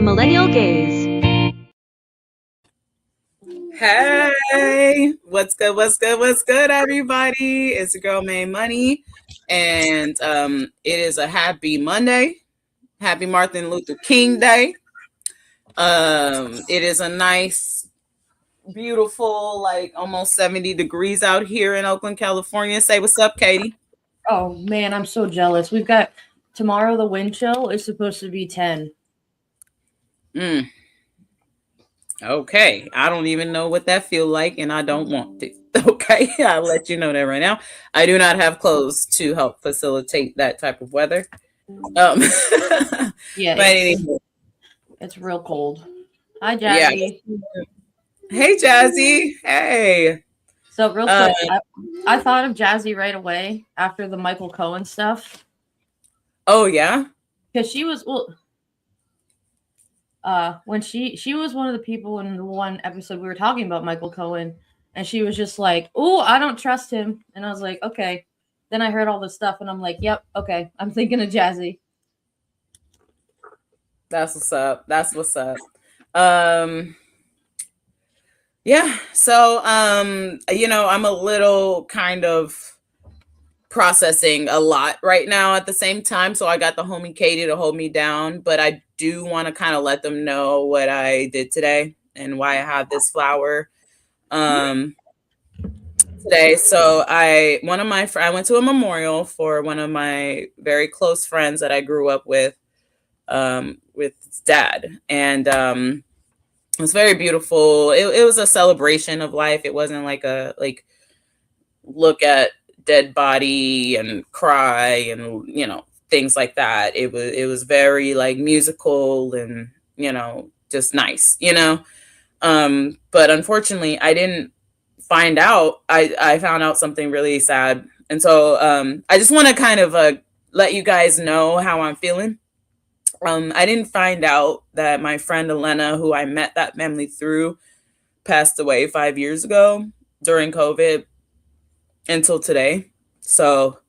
Millennial Gaze. Hey, what's good? What's good? What's good, everybody? It's your girl, May Money, and it is a happy Monday. Happy Martin Luther King Day. It is a nice, beautiful, like almost 70 degrees out here in Oakland, California. Say what's up, Katie. Oh man, I'm so jealous. We've got tomorrow. The wind chill is supposed to be 10. Okay, I don't even know what that feel like, and I don't want to. Okay, I'll let you know that right now. I do not have clothes to help facilitate that type of weather. Yeah, But anyway, it's real cold. Hi, yeah. Jazzy. Hey, Jazzy. Hey. So real quick, I thought of Jazzy right away after the Michael Cohen stuff Oh yeah. because she was when she was one of the people in the one episode we were talking about Michael Cohen, and she was just like, "Oh, I don't trust him," and I was like, "Okay." Then I heard all this stuff, and I'm like, "Yep, okay." I'm thinking of Jazzy. That's what's up. That's what's up. Yeah. So I'm a little kind of processing a lot right now at the same time. So I got the homie Katie to hold me down, but I do want to kind of let them know what I did today and why I have this flower today. So I went to a memorial for one of my very close friends that I grew up with his dad, and it was very beautiful. It was a celebration of life. It wasn't like a look at dead body and cry and things like that. It was very like musical and just nice. But unfortunately I didn't find out. I found out something really sad, and so I just want to kind of let you guys know how I'm feeling. I didn't find out that my friend Elena, who I met that family through, passed away 5 years ago during COVID until today. So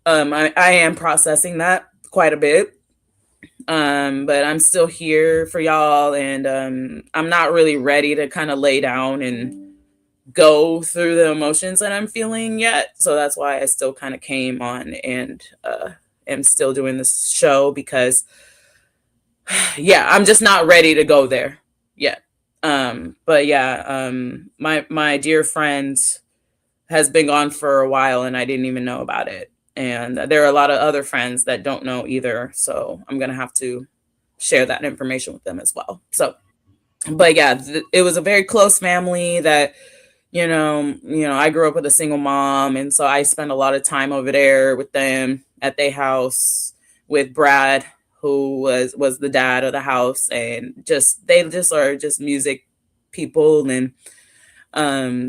I am processing that quite a bit. But I'm still here for y'all, and I'm not really ready to kind of lay down and go through the emotions that I'm feeling yet. So that's why I still kind of came on and am still doing this show because yeah, I'm just not ready to go there yet. But yeah, my dear friend has been gone for a while and I didn't even know about it. And there are a lot of other friends that don't know either. So I'm going to have to share that information with them as well. So, but yeah, it was a very close family that, I grew up with a single mom. And so I spent a lot of time over there with them at their house with Brad, who was the dad of the house, and they just are just music people and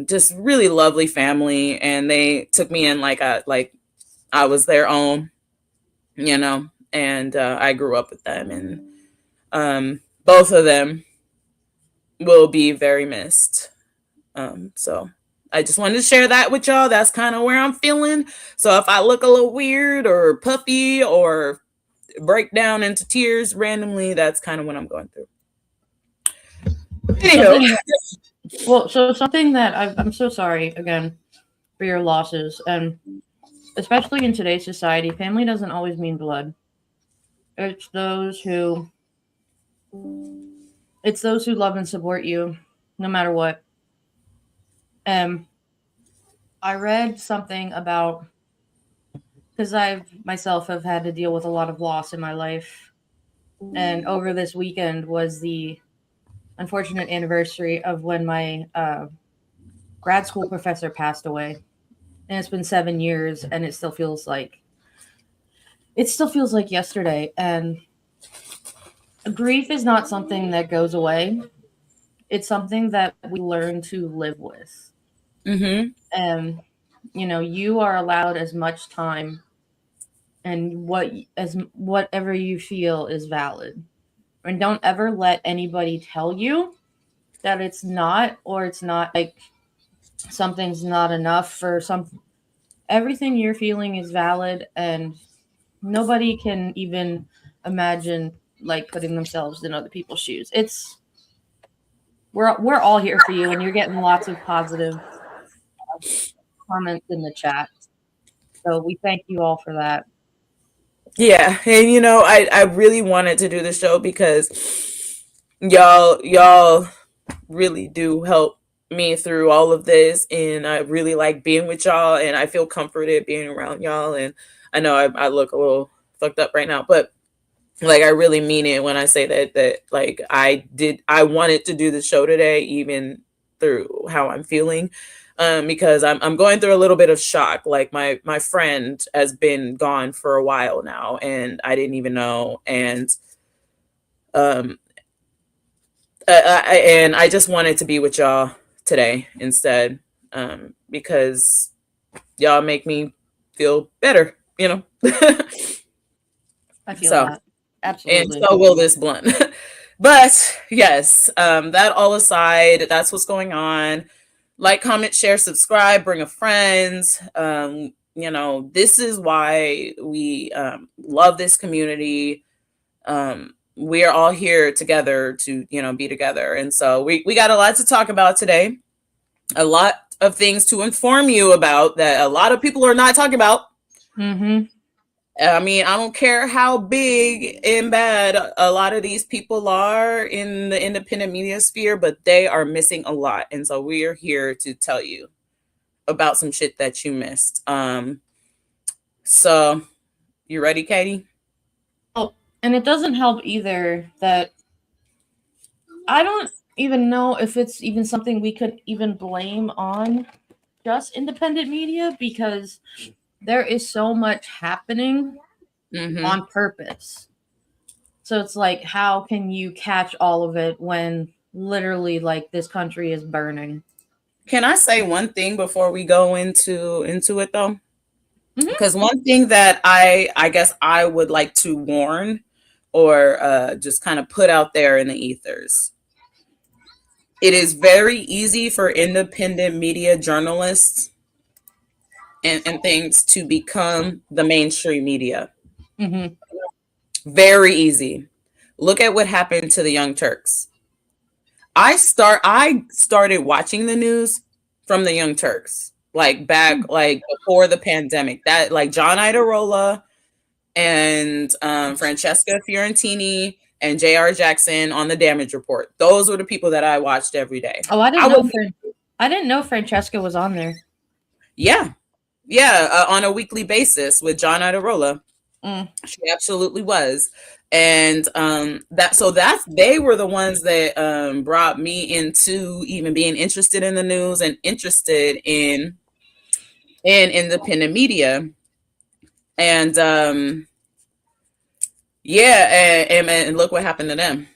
just really lovely family. And they took me in like I was their own, and I grew up with them, and both of them will be very missed. So I just wanted to share that with y'all. That's kind of where I'm feeling. So if I look a little weird or puffy or break down into tears randomly, that's kind of what I'm going through. Anywho. So something that I'm so sorry again for your losses, and especially in today's society, family doesn't always mean blood. It's those who love and support you no matter what. I read something about, because I myself have had to deal with a lot of loss in my life, and over this weekend was the unfortunate anniversary of when my grad school professor passed away, and it's been 7 years, and it still feels like yesterday. And grief is not something that goes away. It's something that we learn to live with. Mm-hmm. And you are allowed as much time, and whatever you feel is valid. And don't ever let anybody tell you that it's not, or it's not, like something's not enough for some. Everything you're feeling is valid, and nobody can even imagine like putting themselves in other people's shoes. We're all here for you, and you're getting lots of positive comments in the chat. So we thank you all for that. Yeah, and I really wanted to do the show because y'all really do help me through all of this, and I really like being with y'all, and I feel comforted being around y'all. And I know I look a little fucked up right now, but like I really mean it when I say that like I wanted to do the show today, even through how I'm feeling. Because I'm going through a little bit of shock. Like my friend has been gone for a while now, and I didn't even know. And um, and I just wanted to be with y'all today instead, because y'all make me feel better. I feel So, that. and Absolutely. so will this blunt. But yes, that all aside, that's what's going on. Like, comment, share, subscribe, bring a friend. This is why we love this community. We are all here together to, be together. And so we got a lot to talk about today. A lot of things to inform you about that a lot of people are not talking about. Mm-hmm. I mean, I don't care how big and bad a lot of these people are in the independent media sphere, but they are missing a lot. And so we are here to tell you about some shit that you missed. So you ready, Katie? Oh, and it doesn't help either that I don't even know if it's even something we could even blame on just independent media, because there is so much happening on purpose. So it's like, how can you catch all of it when literally like this country is burning? Can I say one thing before we go into it though? Mm-hmm. Because one thing that I guess I would like to warn or just kind of put out there in the ethers. It is very easy for independent media journalists and things to become the mainstream media. Mm-hmm. Very easy. Look at what happened to the Young Turks. I started watching the news from the Young Turks, like back like before the pandemic. That like John Idarola and Francesca Fiorentini and J.R. Jackson on the Damage Report. Those were the people that I watched every day. Oh, I didn't know Francesca was on there. Yeah, on a weekly basis with John Idarola. She absolutely was. And that's they were the ones that brought me into even being interested in the news and interested in independent media. And yeah, and look what happened to them.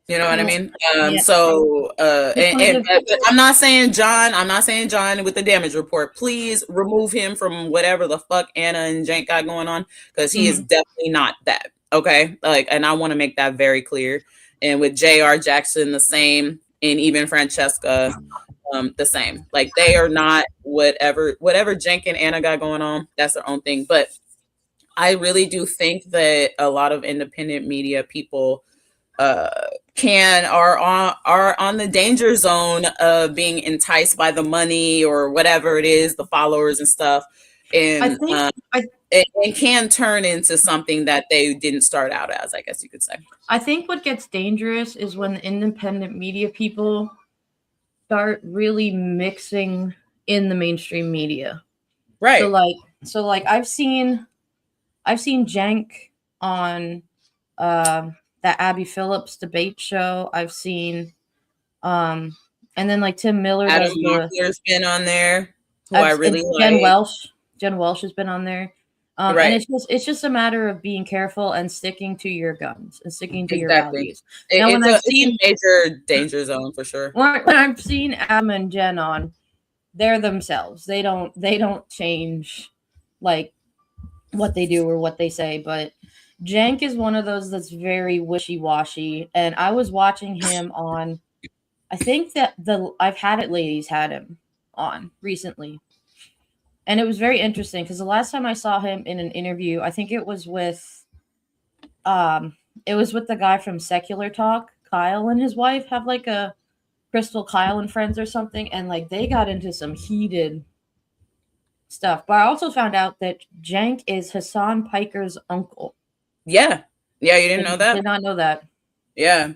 You know what I mean? Yeah. So and I'm not saying John with the Damage Report. Please remove him from whatever the fuck Anna and Jank got going on, because he is definitely not that. Okay, like, and I want to make that very clear. And with J.R. Jackson, the same, and even Francesca, the same. Like, they are not whatever Jank and Anna got going on. That's their own thing. But I really do think that a lot of independent media people are on the danger zone of being enticed by the money or whatever it is, the followers and stuff, and it can turn into something that they didn't start out as, I guess you could say. I think what gets dangerous is when the independent media people start really mixing in the mainstream media. Right. So like I've seen Jank on that Abby Phillips debate show. I've seen and then like Tim Miller Adam Mockler's been on there, who I really Jen like. Jen Welsh has been on there. Right. And it's just a matter of being careful and sticking to your guns and sticking to your values. It's a major danger zone for sure. When I've seen Adam and Jen on, they're themselves. They don't change like what they do or what they say. But Jank is one of those that's very wishy-washy. And I was watching him on, I think that I've Had It Ladies had him on recently. And it was very interesting because the last time I saw him in an interview, I think it was with It was with the guy from Secular Talk. Kyle and his wife have like a Crystal Kyle and Friends or something, and like they got into some heated stuff. But I also found out that Jank is Hassan Piker's uncle. Yeah. Yeah, you didn't know that? Did not know that. Yeah.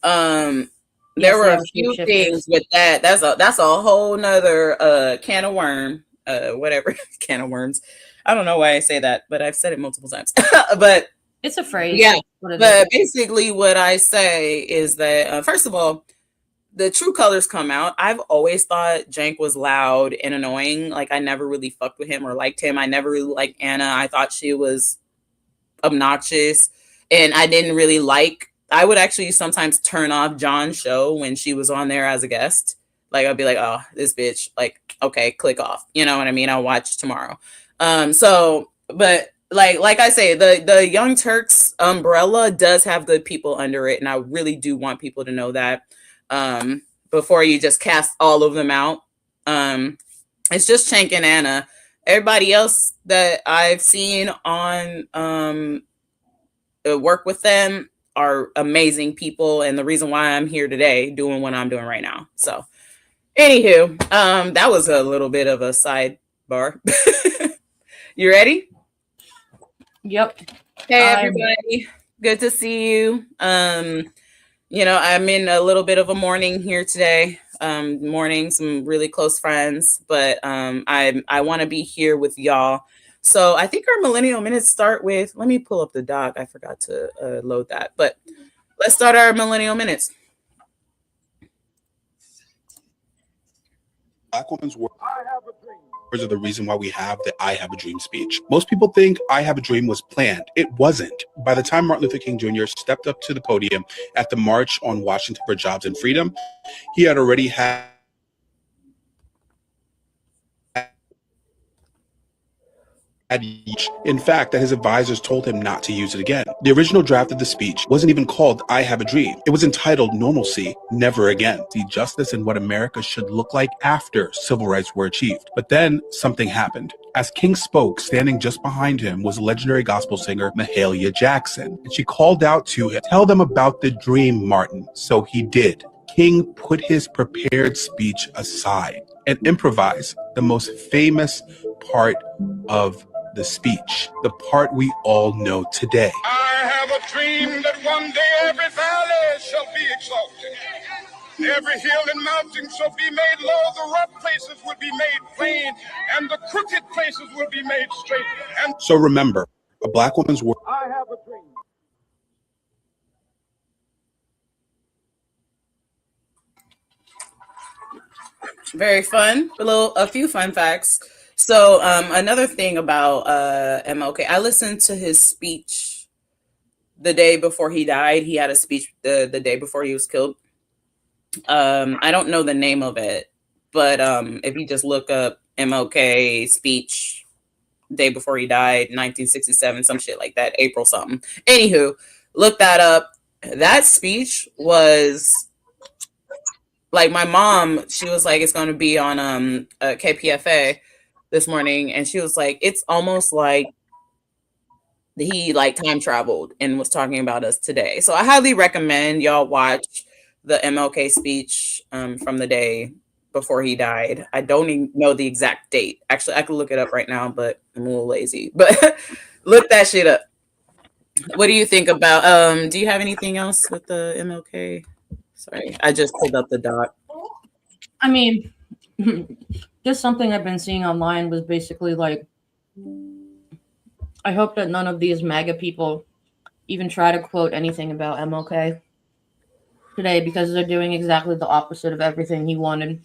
Yes, There were they a are few shapeshifters. things with that. That's a whole nother can of worm. Whatever can of worms. I don't know why I say that, but I've said it multiple times. But It's a phrase. yeah, What it but is. basically what I say is that first of all, the true colors come out. I've always thought Jank was loud and annoying. Like I never really fucked with him or liked him. I never really liked Anna. I thought she was obnoxious, and I didn't really like. I would actually sometimes turn off John's show when she was on there as a guest. Like I'd be like, oh, this bitch. Like, okay, click off. You know what I mean? I'll watch tomorrow. So, but like I say, the Young Turks umbrella does have good people under it, and I really do want people to know that before you just cast all of them out. It's just Chank and Anna. Everybody else that I've seen on work with them are amazing people, and the reason why I'm here today doing what I'm doing right now. So, anywho, that was a little bit of a sidebar. You ready? Yep. Hey everybody, good to see you. I'm in a little bit of a mourning here today. Mourning some really close friends, but I want to be here with y'all. So I think our millennial minutes start with. Let me pull up the doc. I forgot to load that, but let's start our millennial minutes. Black woman's words are the reason why we have the I Have a Dream speech. Most people think I Have a Dream was planned. It wasn't. By the time Martin Luther King Jr. stepped up to the podium at the March on Washington for Jobs and Freedom, he had already had in fact, that his advisors told him not to use it again. The original draft of the speech wasn't even called I Have a Dream. It was entitled Normalcy, Never Again, the justice and what America should look like after civil rights were achieved. But then something happened. As King spoke, standing just behind him was legendary gospel singer Mahalia Jackson. And she called out to him, "Tell them about the dream, Martin." So he did. King put his prepared speech aside and improvised the most famous part of the speech, the part we all know today. I have a dream that one day every valley shall be exalted. Every hill and mountain shall be made low, the rough places will be made plain, and the crooked places will be made straight. And so remember, a Black woman's word. I have a dream. Very fun. A few fun facts. So another thing about MLK, I listened to his speech the day before he died. He had a speech the day before he was killed. I don't know the name of it, but if you just look up MLK speech day before he died, 1967, some shit like that, April something. Anywho, look that up. That speech was like my mom, she was like, it's going to be on KPFA this morning, and she was like, it's almost like he like time traveled and was talking about us today. So I highly recommend y'all watch the MLK speech from the day before he died. I don't even know the exact date. Actually, I could look it up right now, but I'm a little lazy. But look that shit up. What do you think about do you have anything else with the MLK? Sorry, I just pulled up the doc. I mean, just something I've been seeing online was basically like, I hope that none of these MAGA people even try to quote anything about MLK today, because they're doing exactly the opposite of everything he wanted.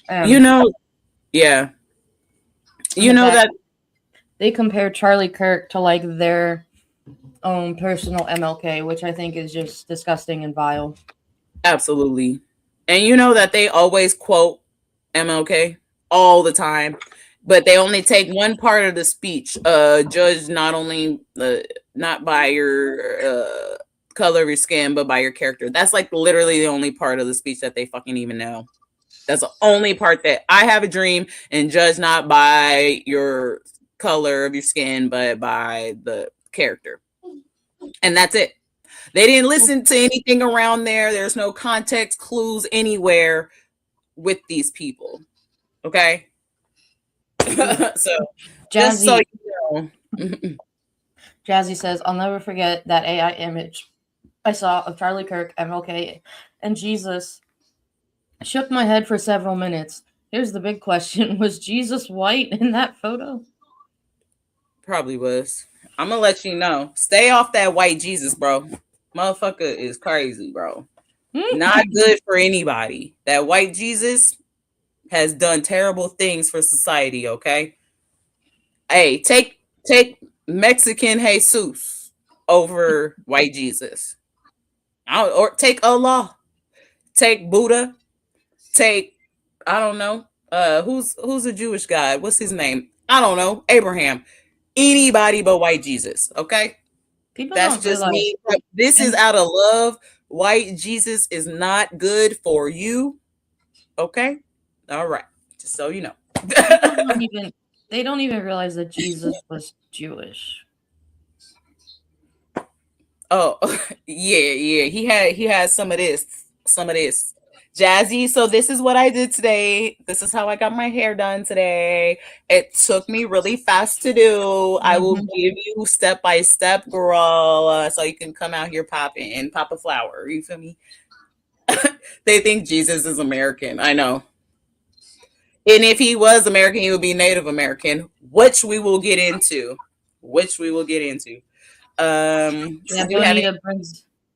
Yeah. You know that they compare Charlie Kirk to like their own personal MLK, which I think is just disgusting and vile. Absolutely. And you know that they always quote MLK all the time, but they only take one part of the speech. Judge not only not by your color of your skin, but by your character. That's like literally the only part of the speech that they fucking even know. That's the only part that I have a dream, and judge not by your color of your skin, but by the character. And that's it. They didn't listen to anything around there. There's no context clues anywhere with these people. Okay. So just so Jazzy, you know. Jazzy says, I'll never forget that AI image I saw of Charlie Kirk, MLK, and Jesus. I shook my head for several minutes. Here's the big question. Was Jesus white in that photo? Probably was. I'm gonna let you know. Stay off that white Jesus, bro. Motherfucker is crazy, bro. Not good for anybody. That white Jesus has done terrible things for society, okay? Hey, take Mexican Jesus over white Jesus. Or take Allah. Take Buddha. Take, I don't know. Who's a Jewish guy? What's his name? I don't know. Abraham. Anybody but white Jesus, okay? People That's don't just realize. me. This is out of love. White Jesus is not good for you. Okay? All right. Just so you know. They don't even realize that Jesus was Jewish. Oh, yeah. He had some of this. Jazzy, so this is what I did today. This is how I got my hair done today. It took me really fast to do. I will give you step by step, girl, so you can come out here popping and pop a flower. You feel me? They think Jesus is American. I know. And if he was American, he would be Native American, which we will get into. Yeah, Bonita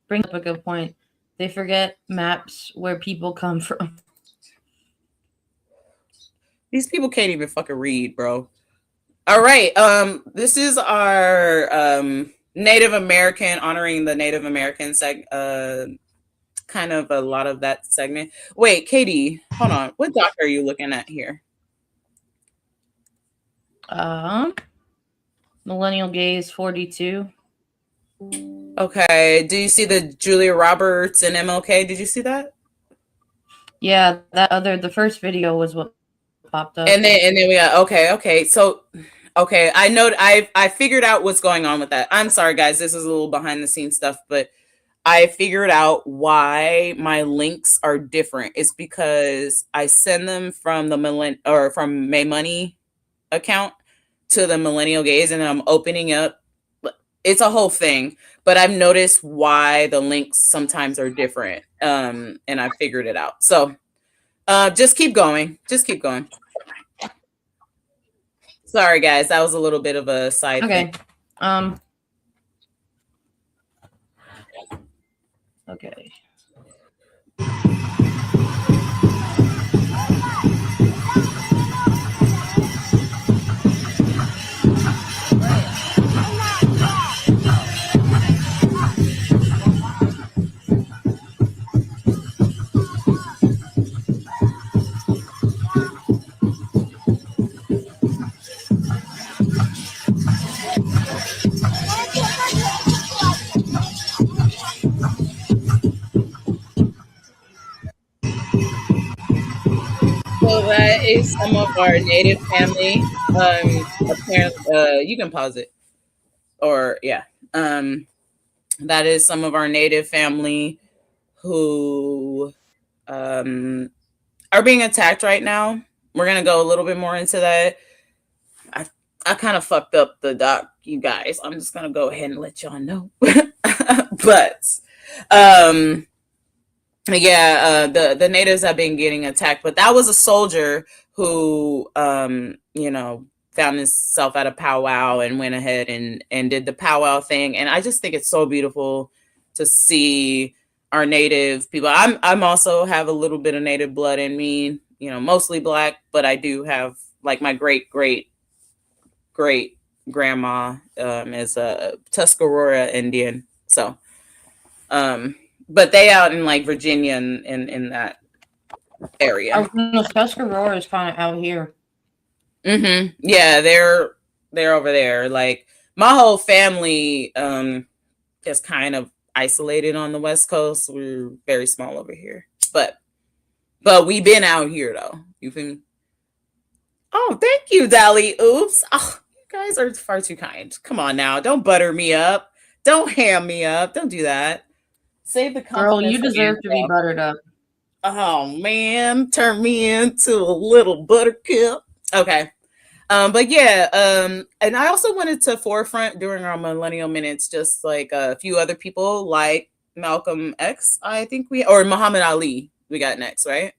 brings up a good point. They forget maps where people come from. These people can't even fucking read, bro. All right. This is our Native American, honoring the Native American kind of a lot of that segment. Wait, Katie, hold on. What doc are you looking at here? Millennial Gaze 42. Okay. Do you see the Julia Roberts and MLK? Did you see that? Yeah, the first video was what popped up. And then we got okay. So okay, I figured out what's going on with that. I'm sorry guys, this is a little behind the scenes stuff, but I figured out why my links are different. It's because I send them from from May Money account to the Millennial Gaze, and I'm opening up. It's a whole thing, but I've noticed why the links sometimes are different. And I figured it out. So just keep going. Sorry guys, that was a little bit of a side thing. Okay. So that is some of our native family. Apparently, you can pause it. Or yeah. That is some of our native family who are being attacked right now. We're gonna go a little bit more into that. I kind of fucked up the doc, you guys. I'm just gonna go ahead and let y'all know. But the natives have been getting attacked, but that was a soldier who found himself at a powwow and went ahead and did the powwow thing. And I just think it's so beautiful to see our native people. I'm also have a little bit of native blood in me, mostly black, but I do have like my great grandma is a Tuscarora Indian. So but they out in like Virginia and in that area. Tuscarora is kind of out here. Yeah, they're over there. Like my whole family is kind of isolated on the West Coast. We're very small over here, but we've been out here though. You feel me? Oh, thank you, Dally. Oops. Oh, you guys are far too kind. Come on now, don't butter me up. Don't ham me up. Don't do that. Save the Girl, compliment you for deserve to be Angela. buttered up. Oh man, turn me into a little buttercup. Okay. But yeah, and I also wanted to forefront during our millennial minutes, just like a few other people like Malcolm X, I think or Muhammad Ali, we got next, right?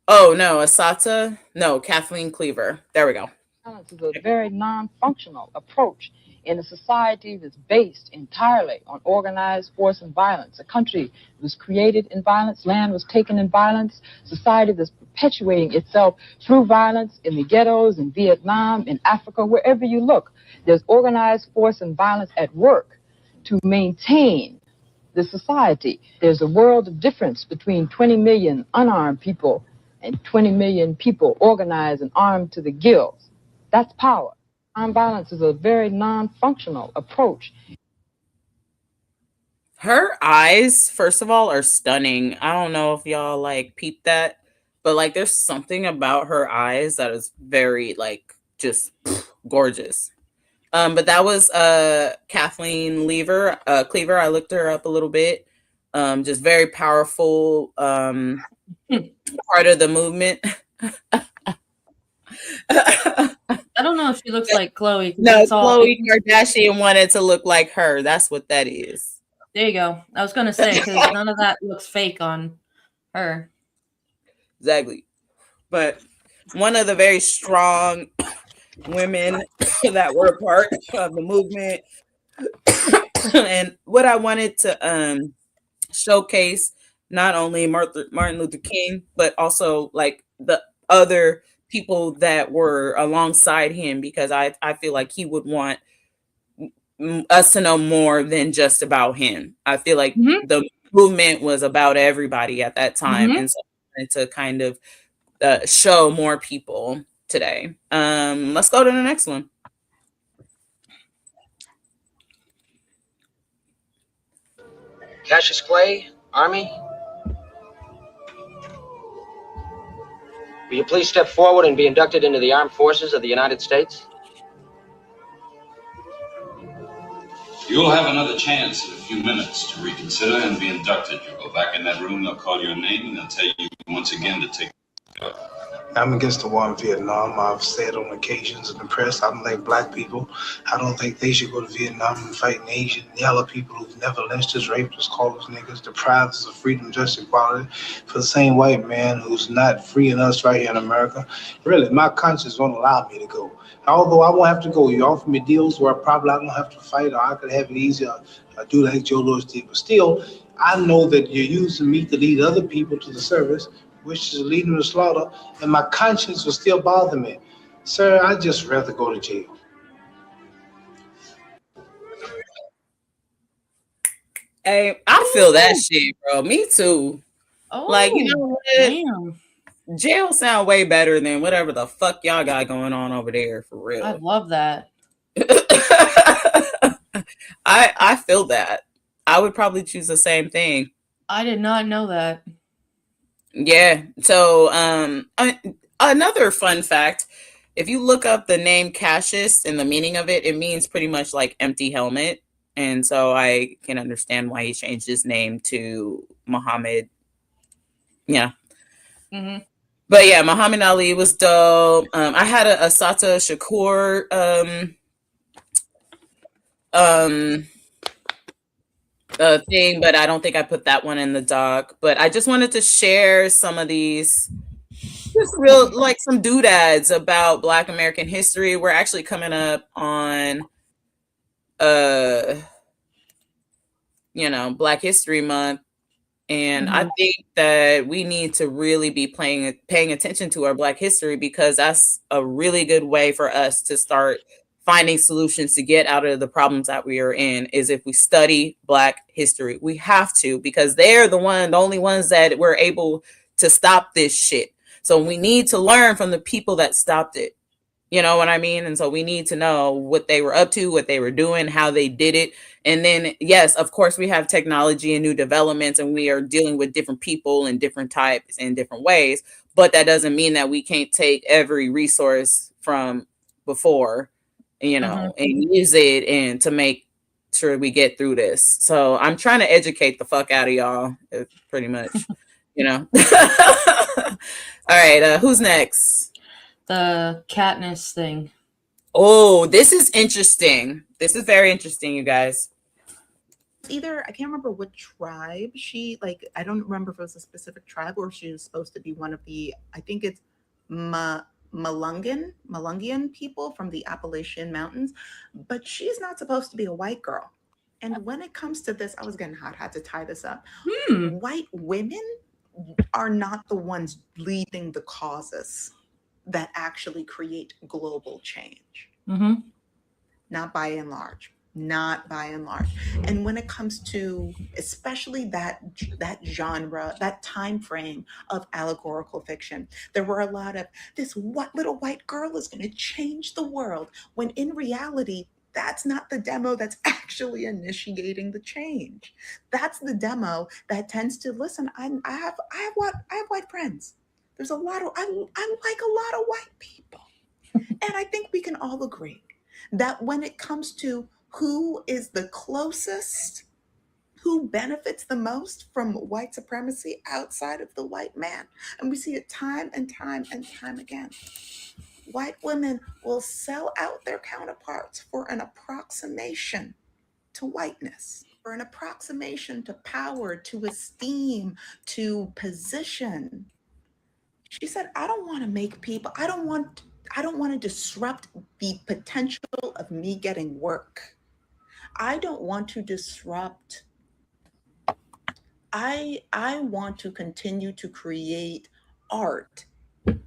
Oh no, Asata, no, Kathleen Cleaver. There we go. Violence is a very non-functional approach in a society that's based entirely on organized force and violence. A country was created in violence, land was taken in violence, society that's perpetuating itself through violence in the ghettos, in Vietnam, in Africa, wherever you look. There's organized force and violence at work to maintain the society. There's a world of difference between 20 million unarmed people and 20 million people organized and armed to the gills. That's power. Nonviolence is a very non-functional approach. Her eyes, first of all, are stunning. I don't know if y'all like peep that, but like there's something about her eyes that is very like just gorgeous. But that was Kathleen Cleaver. I looked her up a little bit. Just very powerful part of the movement. I don't know if she looks like Chloe. No, Khloe Kardashian wanted to look like her. That's what that is. There you go. I was gonna say because none of that looks fake on her. Exactly. But one of the very strong women that were part of the movement, and what I wanted to showcase not only Martin Luther King, but also like the other people that were alongside him, because I feel like he would want us to know more than just about him. I feel like the movement was about everybody at that time, and so I wanted to kind of show more people today. Let's go to the next one. Cassius Clay, Army. Will you please step forward and be inducted into the Armed Forces of the United States? You'll have another chance in a few minutes to reconsider and be inducted. You'll go back in that room, they'll call your name, and they'll tell you once again to take. I'm against the war in Vietnam. I've said on occasions in the press, I don't think black people, I don't think they should go to Vietnam and fight Asian yellow people who've never lynched us, raped us, called us niggas, deprived us of freedom, justice, equality, for the same white man who's not freeing us right here in America. Really, my conscience won't allow me to go. Although I won't have to go. You offer me deals where probably I don't have to fight, or I could have it easier. I do like Joe Lewis did. But still, I know that you're using me to lead other people to the service, which is leading to slaughter, and my conscience will still bother me. Sir, I'd just rather go to jail. Hey, I feel that shit, bro. Me too. Oh, like, you know what? Damn. Jail sound way better than whatever the fuck y'all got going on over there, for real. I love that. I feel that. I would probably choose the same thing. I did not know that. Yeah. So another fun fact, if you look up the name Cassius and the meaning of it, it means pretty much like empty helmet. And so I can understand why he changed his name to Muhammad. Yeah. But yeah, Muhammad Ali was dope. I had a Assata Shakur thing, but I don't think I put that one in the doc. But I just wanted to share some of these, just real, like some doodads about Black American history. We're actually coming up on, Black History Month. And I think that we need to really be paying attention to our Black history, because that's a really good way for us to start finding solutions to get out of the problems that we are in, is if we study Black history. We have to, because they're the only ones that were able to stop this shit. So we need to learn from the people that stopped it. You know what I mean? And so we need to know what they were up to, what they were doing, how they did it. And then, yes, of course, we have technology and new developments, and we are dealing with different people and different types in different ways. But that doesn't mean that we can't take every resource from before, and use it and to make sure we get through this. So I'm trying to educate the fuck out of y'all, pretty much. All right, who's next? The Katniss thing. Oh, this is interesting. This is very interesting, you guys. Either I can't remember what tribe she I don't remember if it was a specific tribe or she was supposed to be one of the, I think it's Malungian people from the Appalachian Mountains, but she's not supposed to be a white girl. And when it comes to this, I was getting hot, had to tie this up. White women are not the ones leading the causes that actually create global change. Not by and large. Not by and large. And when it comes to especially that genre, that time frame of allegorical fiction, there were a lot of this little white girl is going to change the world, when in reality, that's not the demo that's actually initiating the change. That's the demo that tends to listen. I have white friends. There's a lot of I like a lot of white people, and I think we can all agree that when it comes to who is the closest, who benefits the most from white supremacy outside of the white man, and we see it time and time and time again. White women will sell out their counterparts for an approximation to whiteness, for an approximation to power, to esteem, to position. She said, I don't want to make people, I don't want to disrupt the potential of me getting work. I don't want to disrupt. I want to continue to create art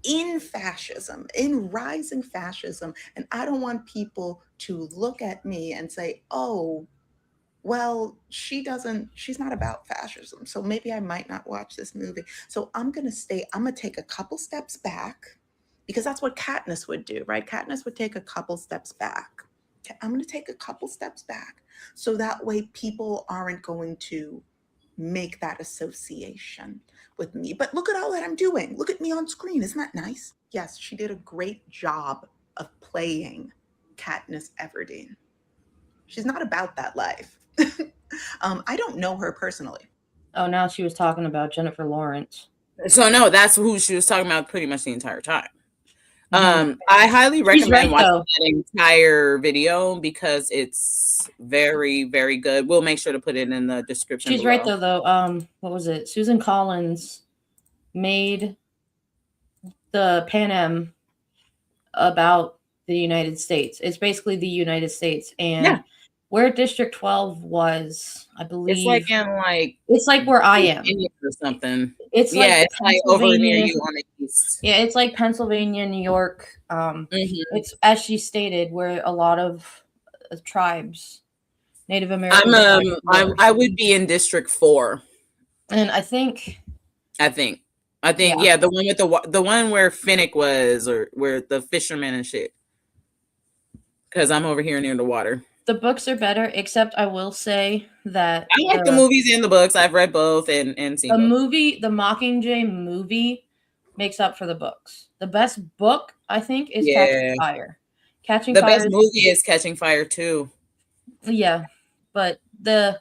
in fascism, in rising fascism. And I don't want people to look at me and say, oh, well, she's not about fascism. So maybe I might not watch this movie. So I'm going to take a couple steps back, because that's what Katniss would do, right? Katniss would take a couple steps back. I'm going to take a couple steps back. So that way people aren't going to make that association with me. But look at all that I'm doing. Look at me on screen. Isn't that nice? Yes, she did a great job of playing Katniss Everdeen. She's not about that life. I don't know her personally. Oh, now she was talking about Jennifer Lawrence. So no, that's who she was talking about pretty much the entire time. I highly recommend watching that entire video because it's very, very good. We'll make sure to put it in the description. She's right though. What was it? Susan Collins made the Pan Am about the United States. It's basically the United States, and where District 12 was, I believe, it's like where I am or something. It's like over near you on the east. Yeah, it's like Pennsylvania, New York. It's, as she stated, where a lot of tribes, Native American. I would be in District 4, and I think, yeah, the one with the one where Finnick was, or where the fishermen and shit. Because I'm over here near the water. The books are better, except I will say that I like the movies and the books. I've read both and seen the both. movie. The Mockingjay movie makes up for the books. The best book, I think, is Catching Fire. The best movie is Catching Fire too. Yeah, but the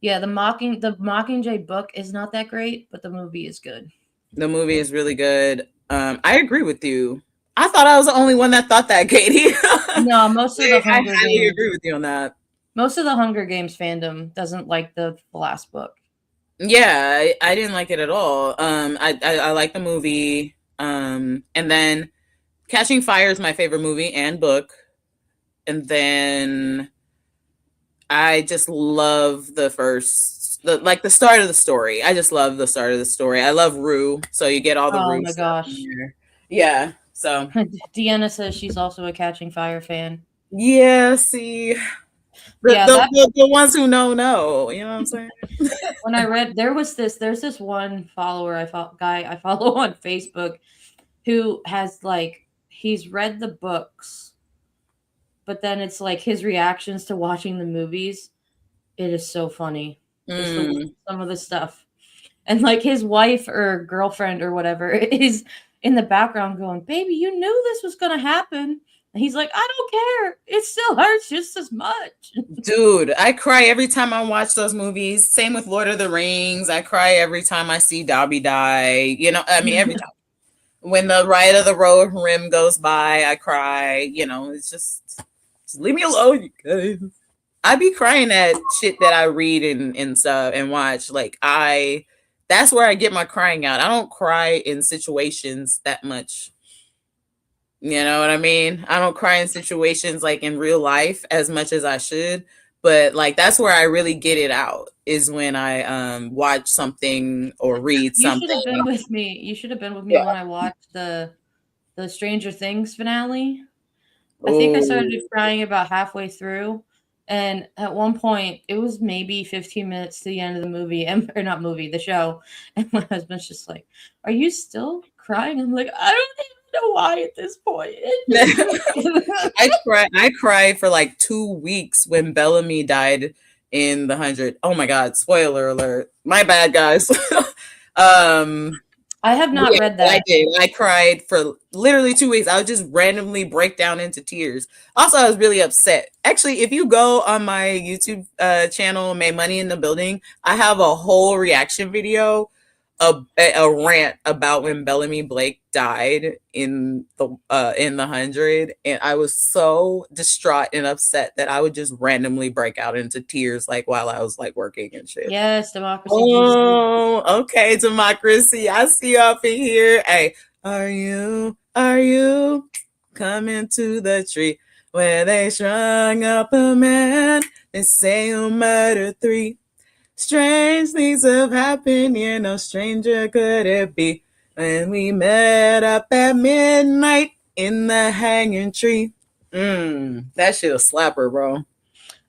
Mockingjay book is not that great, but the movie is good. The movie is really good. I agree with you. I thought I was the only one that thought that, Katie. No, most of the Hunger I highly Games, agree with you on that. Most of the Hunger Games fandom doesn't like the last book. Yeah, I didn't like it at all. I like the movie. And then Catching Fire is my favorite movie and book. And then I just love the start of the story. I just love the start of the story. I love Rue, so you get all the Rue. Oh my gosh. Yeah. So Deanna says she's also a Catching Fire fan. Yeah, see. The ones who know, you know what I'm saying? When I read, there's this one follower I follow on Facebook who has he's read the books, but then it's like his reactions to watching the movies. It is so funny. Some of the stuff. And his wife or girlfriend or whatever is in the background going, baby, you knew this was going to happen. And he's like, I don't care. It still hurts just as much. Dude, I cry every time I watch those movies. Same with Lord of the Rings. I cry every time I see Dobby die. You know, I mean, every time. When the Ride of the Rohirrim goes by, I cry. You know, it's just leave me alone, you guys. I be crying at shit that I read and stuff and watch. Like that's where I get my crying out. I don't cry in situations that much. You know what I mean? I don't cry in situations like in real life as much as I should. But like that's where I really get it out is when I watch something or read something. You should have been with me. You should have been with me when I watched the Stranger Things finale. I think I started crying about halfway through. And at one point, it was maybe 15 minutes to the end of the movie, or not movie, the show. And my husband's just like, "Are you still crying?" I'm like, "I don't even know why at this point." I cried for like 2 weeks when Bellamy died in The 100. Oh my God! Spoiler alert! My bad, guys. I have not read that. I did. I cried for literally 2 weeks. I would just randomly break down into tears. Also, I was really upset. Actually, if you go on my YouTube channel, May Money in the Building, I have a whole reaction video, a rant about when Bellamy Blake died in the 100, and I was so distraught and upset that I would just randomly break out into tears, like while I was like working and shit. Yes, democracy. Oh, okay, democracy. I see you up in here. Hey, are you coming to the tree where they strung up a man? They say he'll murder 3. Strange things have happened here, no stranger could it be. When we met up at midnight in the hanging tree. That shit a slapper, bro.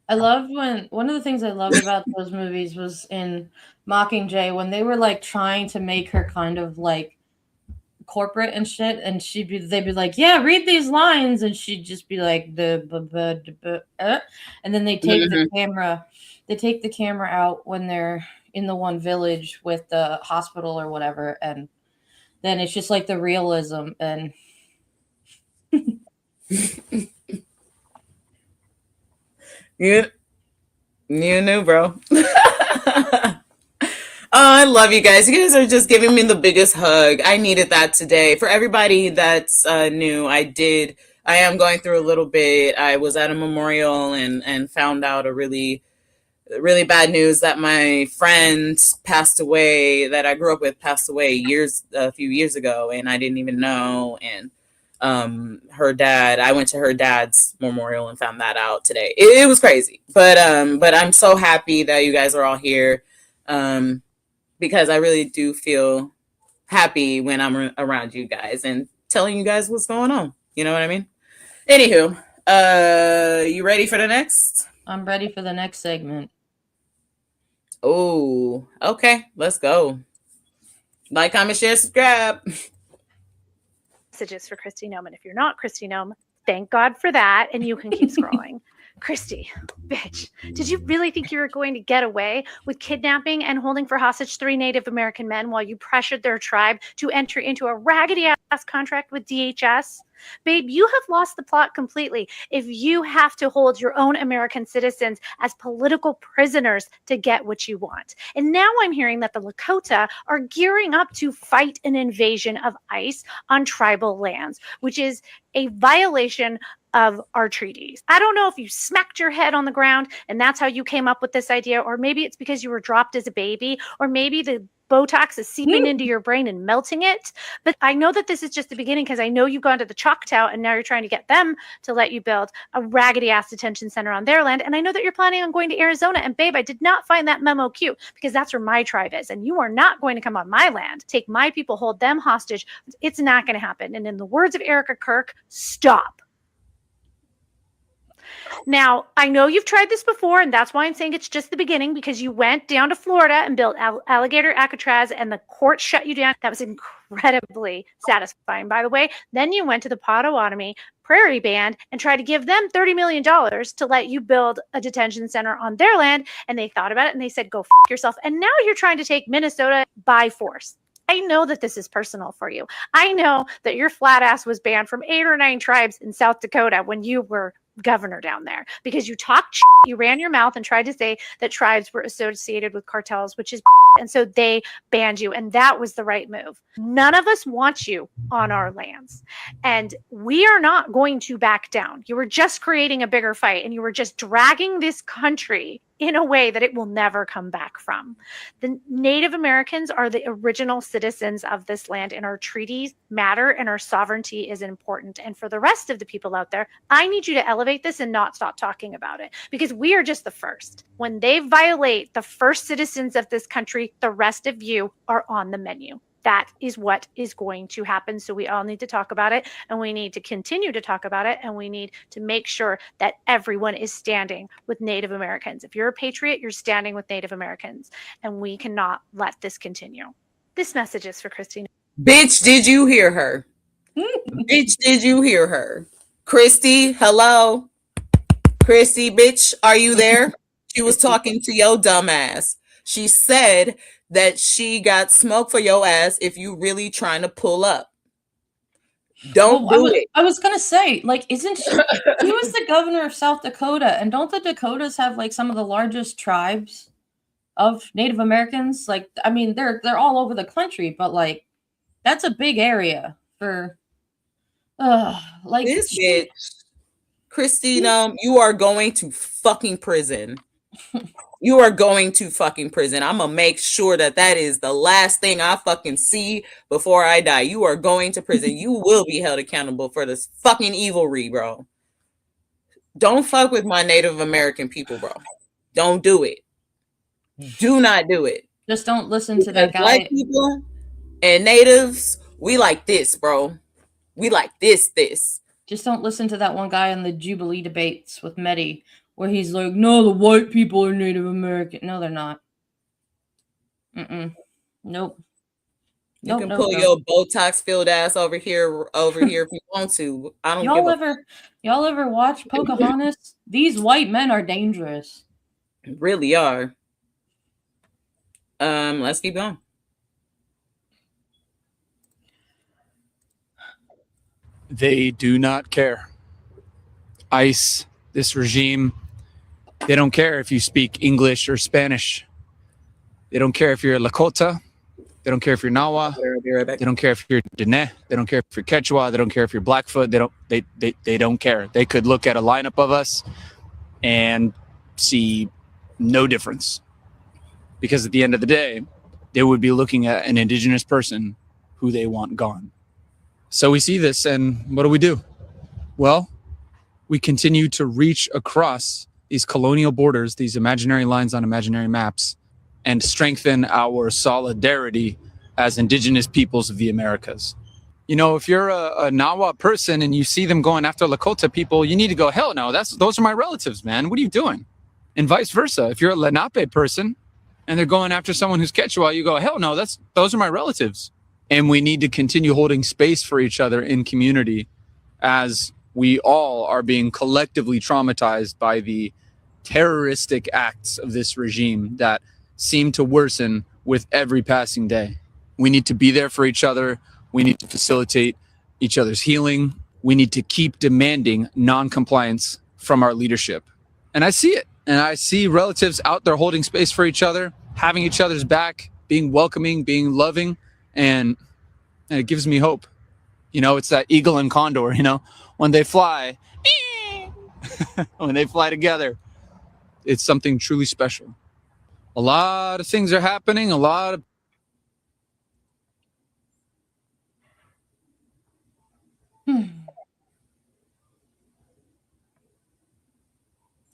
I love one of the things I loved about those movies was in Mockingjay when they were like trying to make her kind of like corporate and shit, and they'd be like, "Yeah, read these lines," and she'd just be like and then they take the camera. They take the camera out when they're in the one village with the hospital or whatever, and then it's just like the realism and you knew, bro. Oh, I love you guys. You guys are just giving me the biggest hug. I needed that today. For everybody that's new, I am going through a little bit. I was at a memorial and found out a really bad news that my friend passed away, that I grew up with, passed away a few years ago, and I didn't even know. And her dad, I went to her dad's memorial and found that out today. It was crazy, but I'm so happy that you guys are all here, because I really do feel happy when I'm around you guys and telling you guys what's going on. You know what I mean? Anywho, you ready for the next? I'm ready for the next segment. Oh, okay. Let's go. Like, comment, share, subscribe. Messages for Christy Nome. And if you're not Christy Nome, thank God for that. And you can keep scrolling. Christy, bitch, did you really think you were going to get away with kidnapping and holding for hostage 3 Native American men while you pressured their tribe to enter into a raggedy-ass contract with DHS? Babe, you have lost the plot completely if you have to hold your own American citizens as political prisoners to get what you want. And now I'm hearing that the Lakota are gearing up to fight an invasion of ICE on tribal lands, which is a violation of our treaties. I don't know if you smacked your head on the ground and that's how you came up with this idea, or maybe it's because you were dropped as a baby, or maybe the Botox is seeping into your brain and melting it. But I know that this is just the beginning, because I know you've gone to the Choctaw and now you're trying to get them to let you build a raggedy ass detention center on their land. And I know that you're planning on going to Arizona. And babe, I did not find that memo cute, because that's where my tribe is. And you are not going to come on my land, take my people, hold them hostage. It's not going to happen. And in the words of Erica Kirk, stop. Now, I know you've tried this before, and that's why I'm saying it's just the beginning, because you went down to Florida and built alligator Alcatraz, and the court shut you down. That was incredibly satisfying, by the way. Then you went to the Potawatomi Prairie Band and tried to give them $30 million to let you build a detention center on their land, and they thought about it, and they said, go f*** yourself. And now you're trying to take Minnesota by force. I know that this is personal for you. I know that your flat ass was banned from 8 or 9 tribes in South Dakota when you were governor down there because you talked shit, you ran your mouth and tried to say that tribes were associated with cartels, which is and so they banned you, and that was the right move. None of us want you on our lands, and we are not going to back down. You were just creating a bigger fight, and you were just dragging this country in a way that it will never come back from. The Native Americans are the original citizens of this land, and our treaties matter, and our sovereignty is important. And for the rest of the people out there, I need you to elevate this and not stop talking about it, because we are just the first. When they violate the first citizens of this country, the rest of you are on the menu. That is what is going to happen. So we all need to talk about it, and we need to continue to talk about it, and we need to make sure that everyone is standing with Native Americans. If you're a patriot, you're standing with Native Americans, and we cannot let this continue. This message is for Christy. Bitch, did you hear her? Bitch, did you hear her? Christy, hello? Christy, bitch, are you there? She was talking to your dumb ass. She said that she got smoke for your ass if you really trying to pull up. Don't do it. I was gonna say, like, isn't she was the governor of South Dakota, and don't the Dakotas have like some of the largest tribes of Native Americans? Like, I mean, they're all over the country, but like, that's a big area for like this bitch. Christina, you are going to fucking prison. You are going to fucking prison. I'm gonna make sure that that is the last thing I fucking see before I die. You are going to prison. You will be held accountable for this fucking evilry, bro. Don't fuck with my Native American people, bro. Don't do it. Do not do it. Just don't listen to that guy. Black people and natives, we like this, bro. We like this. Just don't listen to that one guy in the Jubilee debates with Mehdi, where he's like, no, the white people are Native American. No, they're not. Nope. You can pull your Botox filled ass over here if you want to. I don't y'all ever watch Pocahontas? These white men are dangerous. Really are. Let's keep going. They do not care. ICE, this regime, they don't care if you speak English or Spanish. They don't care if you're Lakota. They don't care if you're Nawa. They don't care if you're Dene. They don't care if you're Quechua. They don't care if you're Blackfoot. They don't care. They could look at a lineup of us and see no difference. Because at the end of the day, they would be looking at an indigenous person who they want gone. So we see this, and what do? Well, we continue to reach across these colonial borders, these imaginary lines on imaginary maps, and strengthen our solidarity as indigenous peoples of the Americas. You know, if you're a Nawa person and you see them going after Lakota people, you need to go, hell no, those are my relatives, man. What are you doing? And vice versa. If you're a Lenape person and they're going after someone who's Quechua, you go, hell no, those are my relatives. And we need to continue holding space for each other in community as we all are being collectively traumatized by the terroristic acts of this regime that seem to worsen with every passing day. We need to be there for each other. We need to facilitate each other's healing. We need to keep demanding non-compliance from our leadership. And I see it. And I see relatives out there holding space for each other, having each other's back, being welcoming, being loving. And it gives me hope. You know, it's that eagle and condor, you know, when they fly, when they fly together, it's something truly special. A lot of things are happening.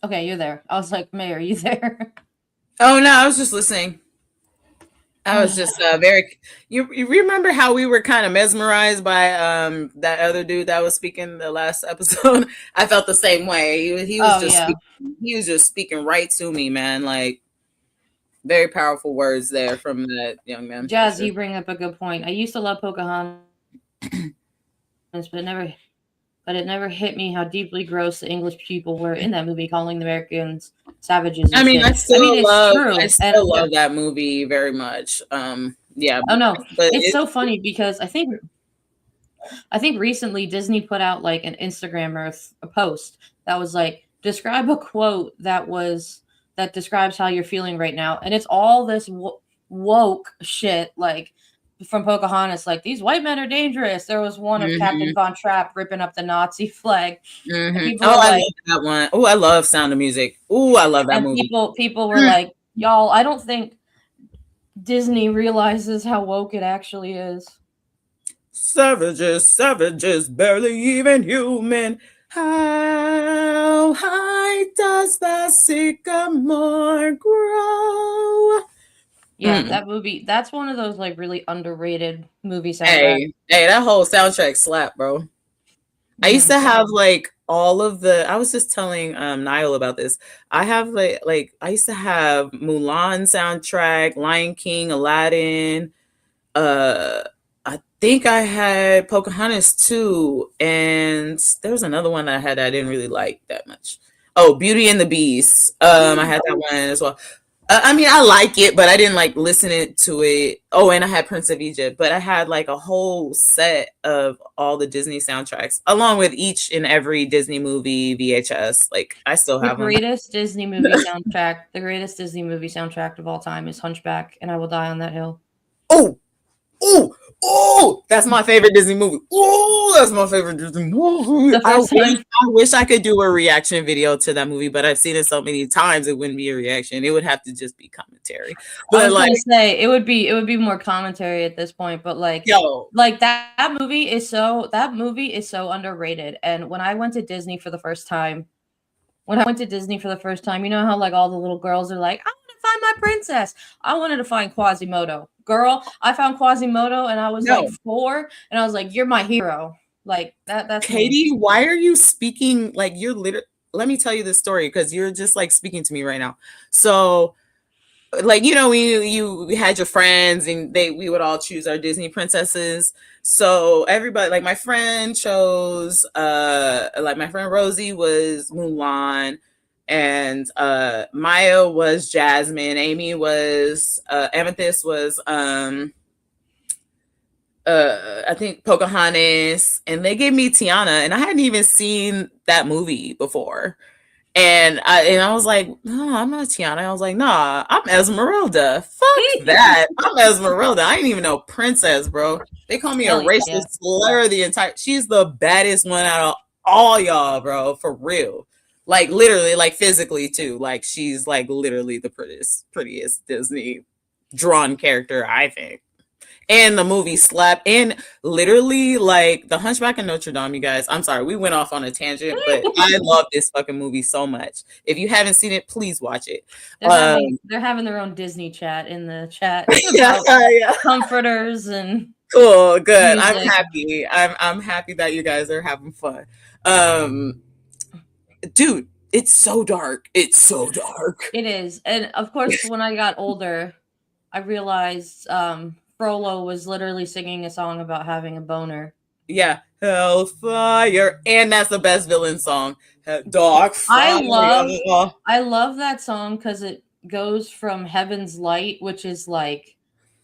Okay, you're there. I was like, May, are you there? Oh, no, I was just listening. I was just you remember how we were kind of mesmerized by that other dude that was speaking the last episode? I felt the same way. He was just speaking right to me, man. Like, very powerful words there from that young man. Jazz, you bring up a good point. I used to love Pocahontas, but it never hit me how deeply gross the English people were in that movie, calling the Americans savages. I still love that movie very much. Yeah. Oh no, But it's so funny because I think recently Disney put out like an Instagram or a post that was like, describe a quote that describes how you're feeling right now, and it's all this woke shit like from Pocahontas, like these white men are dangerous. There was one of Captain Von Trapp ripping up the Nazi flag, and people Oh, were I like, love that one. Oh, I love Sound of Music. Oh, I love that and movie. people were like, y'all, I don't think Disney realizes how woke it actually is. Savages, savages, barely even human. How high does the sycamore grow? Yeah, that movie, that's one of those like really underrated movie soundtracks. Hey, that whole soundtrack slap, bro. I used to have like all of the, I was just telling Niall about this. I have like I used to have Mulan soundtrack, Lion King, Aladdin, I think I had Pocahontas too, and there was another one that I had that I didn't really like that much. Oh, Beauty and the Beast. I had that one as well. I mean, I like it, but I didn't like listen to it. Oh, and I had Prince of Egypt, but I had like a whole set of all the Disney soundtracks, along with each and every Disney movie VHS. Like I still have the greatest Disney movie soundtrack. The greatest Disney movie soundtrack of all time is Hunchback, and I Will Die on That Hill. Oh, that's my favorite Disney movie. Oh, that's my favorite Disney movie. I wish I could do a reaction video to that movie, but I've seen it so many times it wouldn't be a reaction. It would have to just be commentary. But I was gonna say it would be more commentary at this point, but like like that movie is so underrated. And when I went to Disney for the first time, you know how like all the little girls are like, I want to find my princess. I wanted to find Quasimodo. Girl, I found Quasimodo and I was like 4, and I was like, you're my hero. Like that's Katie, why are you speaking like you're literally, let me tell you this story because you're just like speaking to me right now. So like, you know, we had your friends and we would all choose our Disney princesses. So everybody, like my friend chose like my friend Rosie was Mulan, and Maya was Jasmine, Amy was Amethyst was I think Pocahontas, and they gave me Tiana, and I hadn't even seen that movie before. And I was like, no, I'm not Tiana. I was like, nah, I'm Esmeralda. Fuck that. I'm Esmeralda. I ain't even no princess, bro. They call me a racist slur the entire. She's the baddest one out of all y'all, bro. For real. Like literally, like physically too. Like she's like literally the prettiest Disney drawn character, I think. And the movie slap, and literally like the Hunchback of Notre Dame, you guys. I'm sorry, we went off on a tangent, but I love this fucking movie so much. If you haven't seen it, please watch it. They're having their own Disney chat in the chat. Comforters and cool, good. Music. I'm happy. I'm happy that you guys are having fun. Dude, it's so dark. It's so dark. It is, and of course, when I got older, I realized Frollo was literally singing a song about having a boner. Yeah, Hellfire, and that's the best villain song. Dark Fire. I love that song because it goes from Heaven's Light, which is like,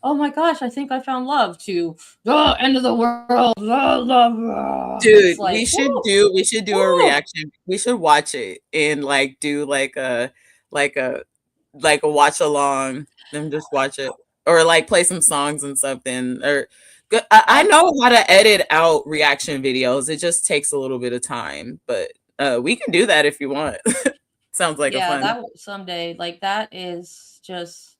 oh my gosh, I think I found love, to the end of the world. Dude, like, we should do a reaction. We should watch it and like do like a watch along and just watch it, or like play some songs and something. Or I know how to edit out reaction videos. It just takes a little bit of time, but we can do that if you want. Sounds like a fun. Yeah, that someday. Like that is just,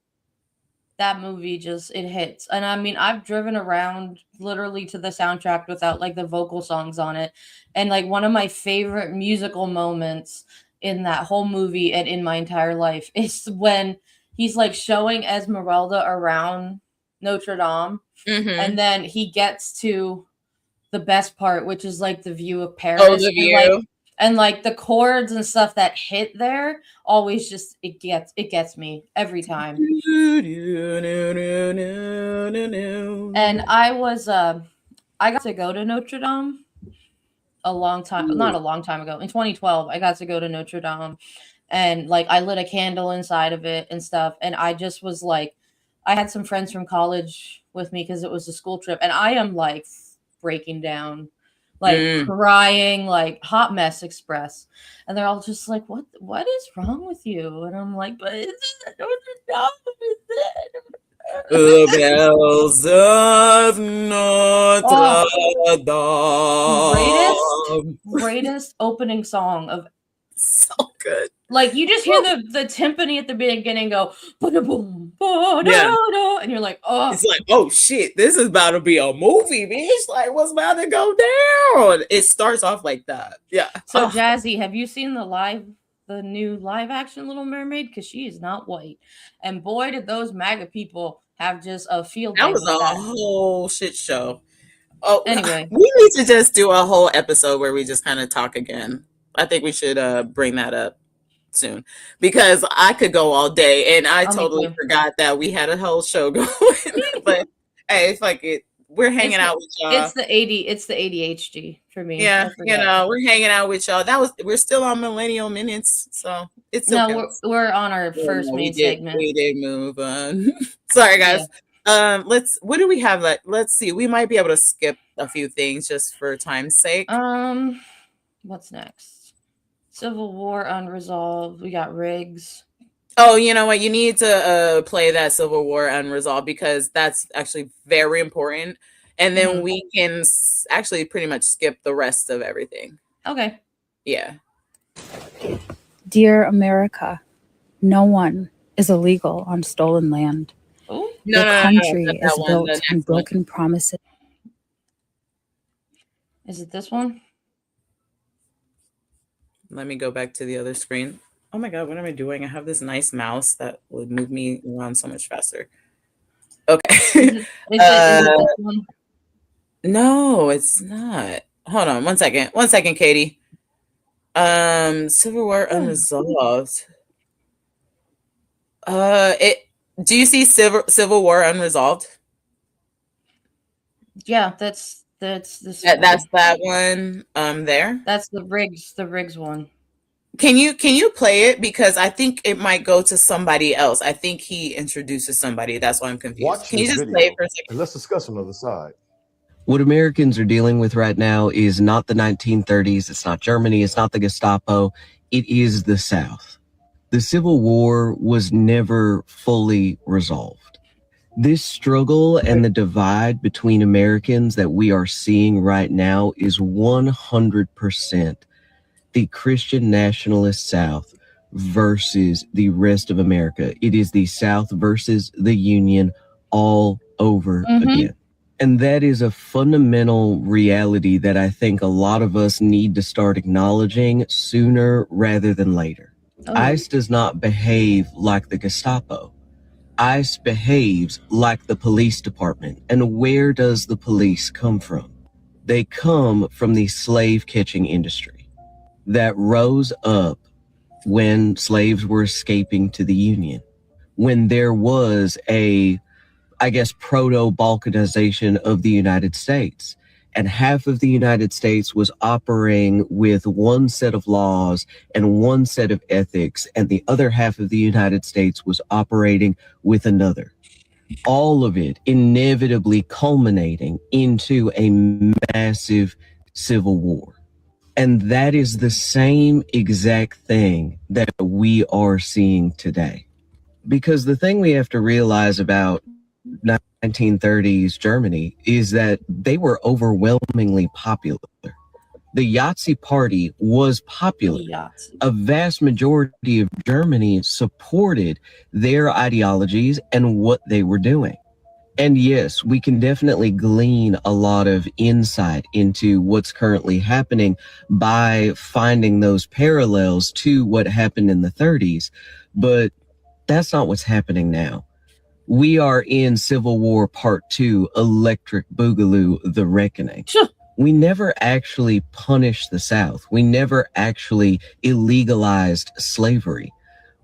that movie just, it hits. And I mean, I've driven around literally to the soundtrack without like the vocal songs on it. And like one of my favorite musical moments in that whole movie and in my entire life is when he's like showing Esmeralda around Notre Dame. And then he gets to the best part, which is like the view of Paris. Oh, the view. And like the chords and stuff that hit there always just, it gets me every time. And I got to go to Notre Dame not a long time ago. In 2012, I got to go to Notre Dame, and like I lit a candle inside of it and stuff. And I just was like, I had some friends from college with me because it was a school trip, and I am like breaking down, like crying, like hot mess express, and they're all just like, what is wrong with you? And I'm like, but the bells of Notre Dame. Greatest opening song of, so good. Like you just hear the timpani at the beginning go, ba-da-boom, ba-da-da, and you're like, oh, it's like, oh shit, this is about to be a movie, bitch. Like, what's about to go down? It starts off like that. Yeah. So Jazzy, have you seen the new live action Little Mermaid? Because she is not white, and boy, did those MAGA people have just a field day. That was a whole shit show. Oh, anyway, we need to just do a whole episode where we just kind of talk again. I think we should bring that up soon, because I could go all day, and I totally forgot that we had a whole show going. But hey, fuck it, we're hanging out with y'all. It's the ADHD for me. Yeah, we're hanging out with y'all. We're still on Millennial Minutes, so it's okay. No, we're on our first main segment. We did move on. Sorry, guys. Yeah. What do we have? Let's see. We might be able to skip a few things just for time's sake. What's next? Civil War Unresolved. We got Riggs. Oh, you know what? You need to play that Civil War Unresolved, because that's actually very important. And then we can actually pretty much skip the rest of everything. Okay. Yeah. Dear America, no one is illegal on stolen land. Oh, the country is built on broken promises. Is it this one? Let me go back to the other screen. Oh my God, what am I doing? I have this nice mouse that would move me around so much faster. Okay. Is it this one? No, it's not. Hold on one second. One second, Katie. Civil War Unresolved. Do you see Civil War Unresolved? Yeah, that's this. That's that one. There. That's the Riggs one. Can you play it, because I think it might go to somebody else. I think he introduces somebody. That's why I'm confused. Can you just play it for a second? And let's discuss another side. What Americans are dealing with right now is not the 1930s. It's not Germany. It's not the Gestapo. It is the South. The Civil War was never fully resolved. This struggle and the divide between Americans that we are seeing right now is 100% the Christian nationalist South versus the rest of America. It is the South versus the Union all over again. And that is a fundamental reality that I think a lot of us need to start acknowledging sooner rather than later. ICE does not behave like the Gestapo. ICE behaves like the police department. And where does the police come from? They come from the slave catching industry that rose up when slaves were escaping to the Union, when there was a, I guess, proto-Balkanization of the United States. And half of the United States was operating with one set of laws and one set of ethics, and the other half of the United States was operating with another. All of it inevitably culminating into a massive civil war. And that is the same exact thing that we are seeing today. Because the thing we have to realize about 1930s Germany is that they were overwhelmingly popular. The Yahtzee party was popular. A vast majority of Germany supported their ideologies and what they were doing. And yes, we can definitely glean a lot of insight into what's currently happening by finding those parallels to what happened in the 30s, but that's not what's happening now. We are in Civil War Part 2, Electric Boogaloo, The Reckoning. We never actually punished the South. We never actually illegalized slavery.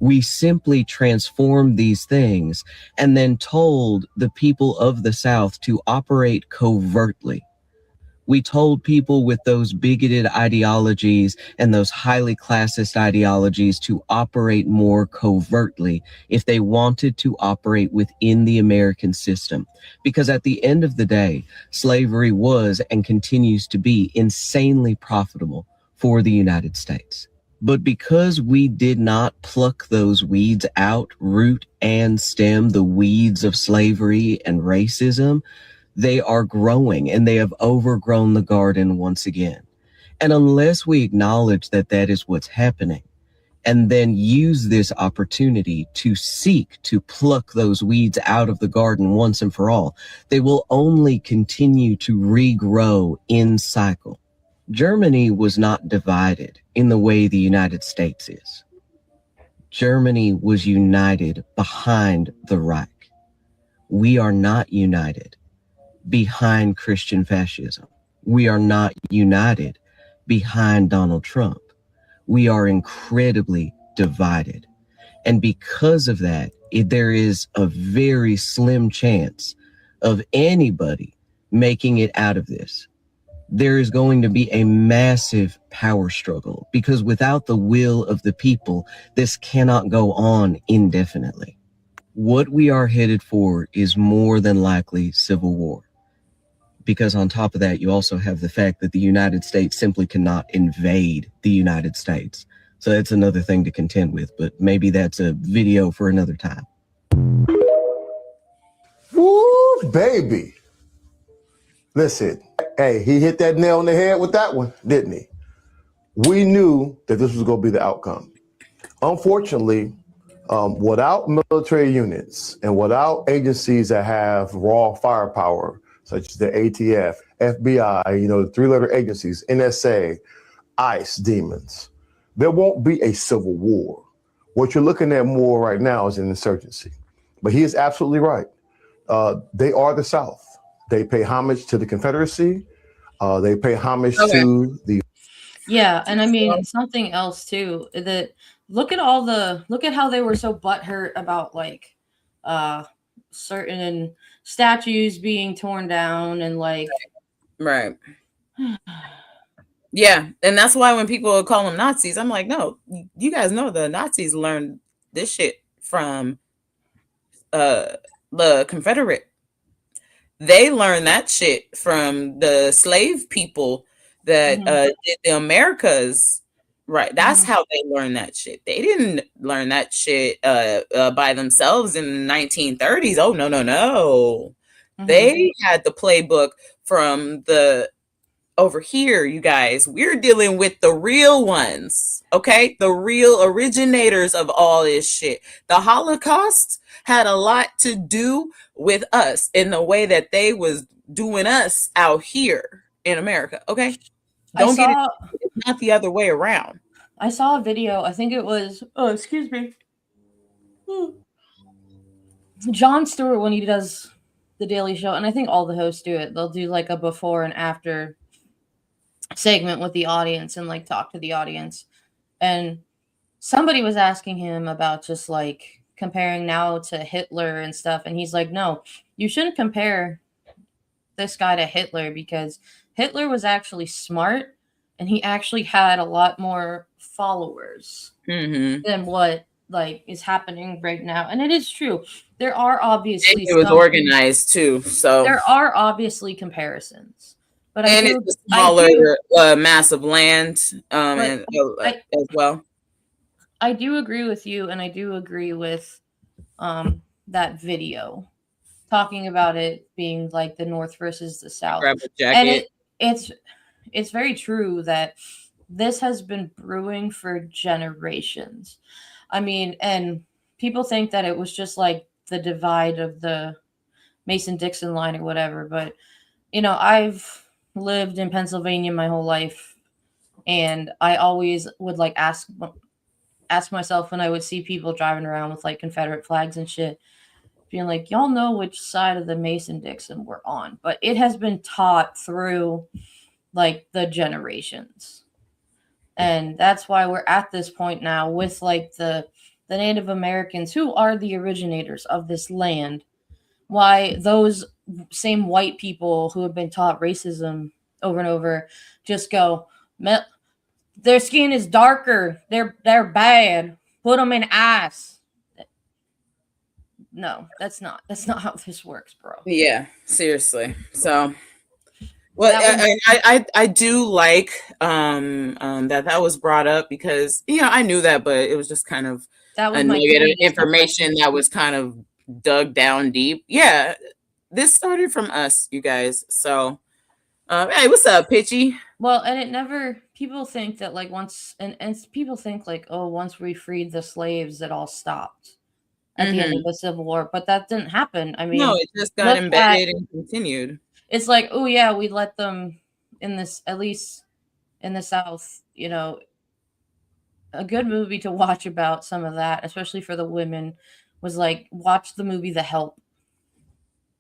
We simply transformed these things and then told the people of the South to operate covertly. We told people with those bigoted ideologies and those highly classist ideologies to operate more covertly if they wanted to operate within the American system. Because at the end of the day, slavery was and continues to be insanely profitable for the United States. But because we did not pluck those weeds out, root and stem, the weeds of slavery and racism, they are growing and they have overgrown the garden once again. And unless we acknowledge that that is what's happening and then use this opportunity to seek to pluck those weeds out of the garden once and for all, they will only continue to regrow in cycle. Germany was not divided in the way the United States is. Germany was united behind the Reich. We are not united behind Christian fascism. We are not united behind Donald Trump. We are incredibly divided. And because of that, there is a very slim chance of anybody making it out of this. There is going to be a massive power struggle because without the will of the people, this cannot go on indefinitely. What we are headed for is more than likely civil war. Because on top of that, you also have the fact that the United States simply cannot invade the United States. So that's another thing to contend with, but maybe that's a video for another time. Woo, baby. Listen, hey, he hit that nail on the head with that one, didn't he? We knew that this was going to be the outcome. Unfortunately, without military units and without agencies that have raw firepower, such as the ATF, FBI, the three-letter agencies, NSA, ICE, demons, there won't be a civil war. What you're looking at more right now is an insurgency. But he is absolutely right. They are the South. They pay homage to the Confederacy. They pay homage to the... Yeah, and I mean, something else too, that look at how they were so butthurt about like certain statues being torn down and like right. Yeah, and that's why when people call them Nazis, I'm like, no, you guys know the Nazis learned this shit from the Confederate. They learned that shit from the slave people that did the Americas. Right. That's how they learned that shit. They didn't learn that shit by themselves in the 1930s. Oh, no. They had the playbook from the over here, you guys. We're dealing with the real ones, okay? The real originators of all this shit. The Holocaust had a lot to do with us in the way that they was doing us out here in America, okay? Don't get it. It's not the other way around. I saw a video. I think it was, excuse me. Jon Stewart, when he does the Daily Show, and I think all the hosts do it, they'll do like a before and after segment with the audience and like talk to the audience. And somebody was asking him about just like comparing now to Hitler and stuff. And he's like, no, you shouldn't compare this guy to Hitler because Hitler was actually smart and he actually had a lot more followers than what like is happening right now. And it is true. There are obviously it was organized too. So there are obviously comparisons. But it's a smaller mass of land as well. I do agree with you, and I do agree with that video talking about it being like the North versus the South. Grab a jacket. And it's very true that this has been brewing for generations. I mean, and people think that it was just like the divide of the Mason-Dixon line or whatever, but I've lived in Pennsylvania my whole life, and I always would like ask myself when I would see people driving around with like Confederate flags and shit, being like, y'all know which side of the Mason-Dixon we're on. But it has been taught through like the generations, and that's why we're at this point now with like the Native Americans who are the originators of this land. Why those same white people who have been taught racism over and over, just go, their skin is darker. They're bad. Put them in ice. No, that's not how this works, bro. Yeah, seriously. So, well, I do like that was brought up because I knew that, but it was just kind of that was a negative information that was kind of dug down deep. Yeah, this started from us, you guys. So, hey, what's up, Pitchy? Well, and it never. People think that like once, and people think like, oh, once we freed the slaves, it all stopped at the end of the Civil War, but that didn't happen. I mean, no, it just got embedded and continued. It's like, oh yeah, we let them in this, at least in the South, a good movie to watch about some of that, especially for the women, was like watch the movie The Help.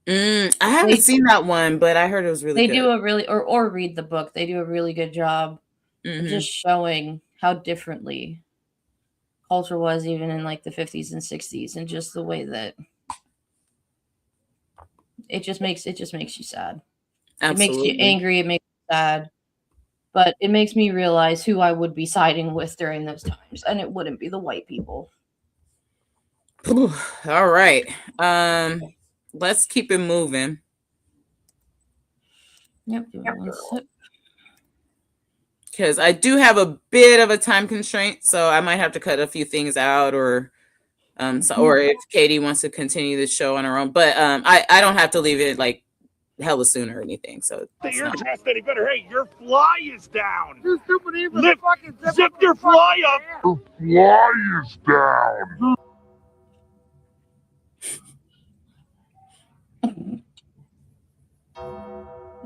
I haven't seen that one, but I heard it was really good. They do a really, or read the book. They do a really good job of just showing how differently culture was even in like the 50s and 60s, and just the way that it just makes you sad. Absolutely. It makes you angry, it makes you sad, but it makes me realize who I would be siding with during those times, and it wouldn't be the white people. All right, let's keep it moving. Yep. Because I do have a bit of a time constraint, so I might have to cut a few things out, or or if Katie wants to continue the show on her own. But I don't have to leave it like hella soon or anything. So you're dressed any better. Hey, your fly is down. You stupid evil. Zip your fly up. Your fly is down.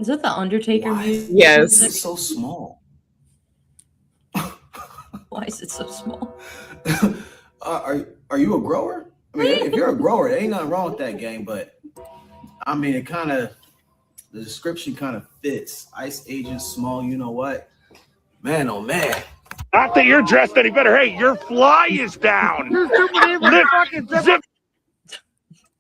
Is that the Undertaker music? Yes. It's so small. Why is it so small? Are you a grower? I mean, if you're a grower, there ain't nothing wrong with that game, but I mean, the description kind of fits. Ice agent, small, you know what? Man, oh man. Not that you're dressed any better. Hey, your fly is down. Zip.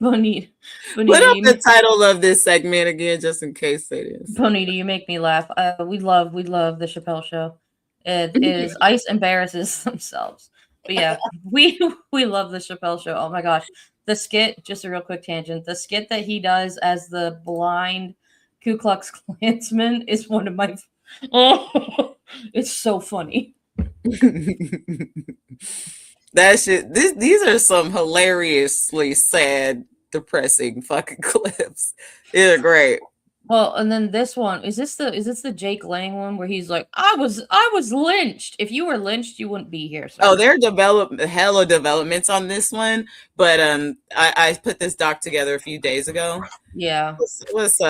Bonita, put up the title of this segment again, just in case it is. Bonita, you make me laugh. We love the Chappelle Show. It is Ice embarrasses themselves. But yeah, we love the Chappelle Show. Oh my gosh, the skit. Just a real quick tangent. The skit that he does as the blind Ku Klux Klansman is one of my. Oh, it's so funny. That shit. These are some hilariously sad, depressing fucking clips. They're great. Well, and then this one is this the Jake Lang one where he's like, I was lynched. If you were lynched, you wouldn't be here. Sir. Oh, there are hella developments on this one, but I put this doc together a few days ago. Yeah. What's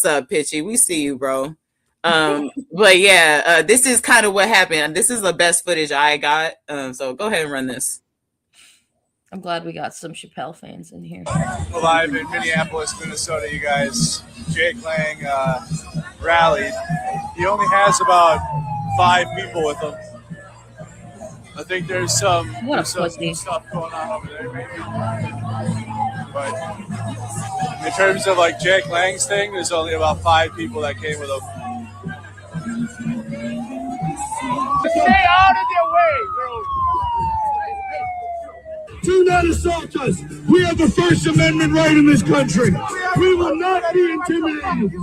up, Pitchy? We see you, bro. But yeah, this is kind of what happened. This is the best footage I got. So go ahead and run this. I'm glad we got some Chappelle fans in here. Live in Minneapolis, Minnesota, you guys. Jake Lang rallied. He only has about 5 people with him. I think there's some stuff going on over there, maybe. But in terms of like Jake Lang's thing, there's only about 5 people that came with him. Stay out of their way, bro. Do not assault us. We have the First Amendment right in this country. We will not be intimidated.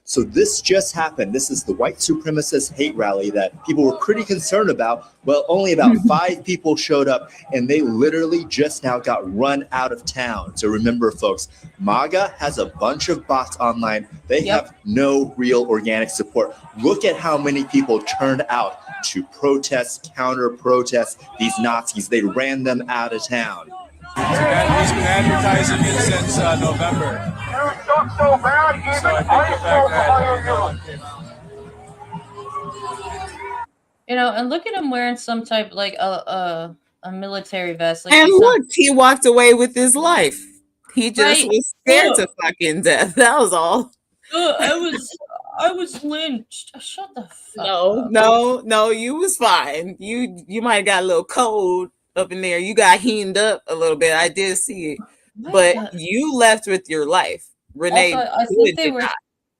So this just happened. This is the white supremacist hate rally that people were pretty concerned about. Well, only about 5 people showed up, and they literally just now got run out of town. So remember, folks, MAGA has a bunch of bots online. They have no real organic support. Look at how many people turned out to protest, counter-protest these Nazis. They ran them out of town. He's been advertising it since November. So I think the fact that no one came out. And look at him wearing some type like a military vest. Like, and look, he walked away with his life. He just was scared to fucking death. That was all. I was lynched. Shut the fuck up. No, you was fine. You might have got a little cold up in there. You got heamed up a little bit. I did see it. but you left with your life. Renee Also, I think they did were. not,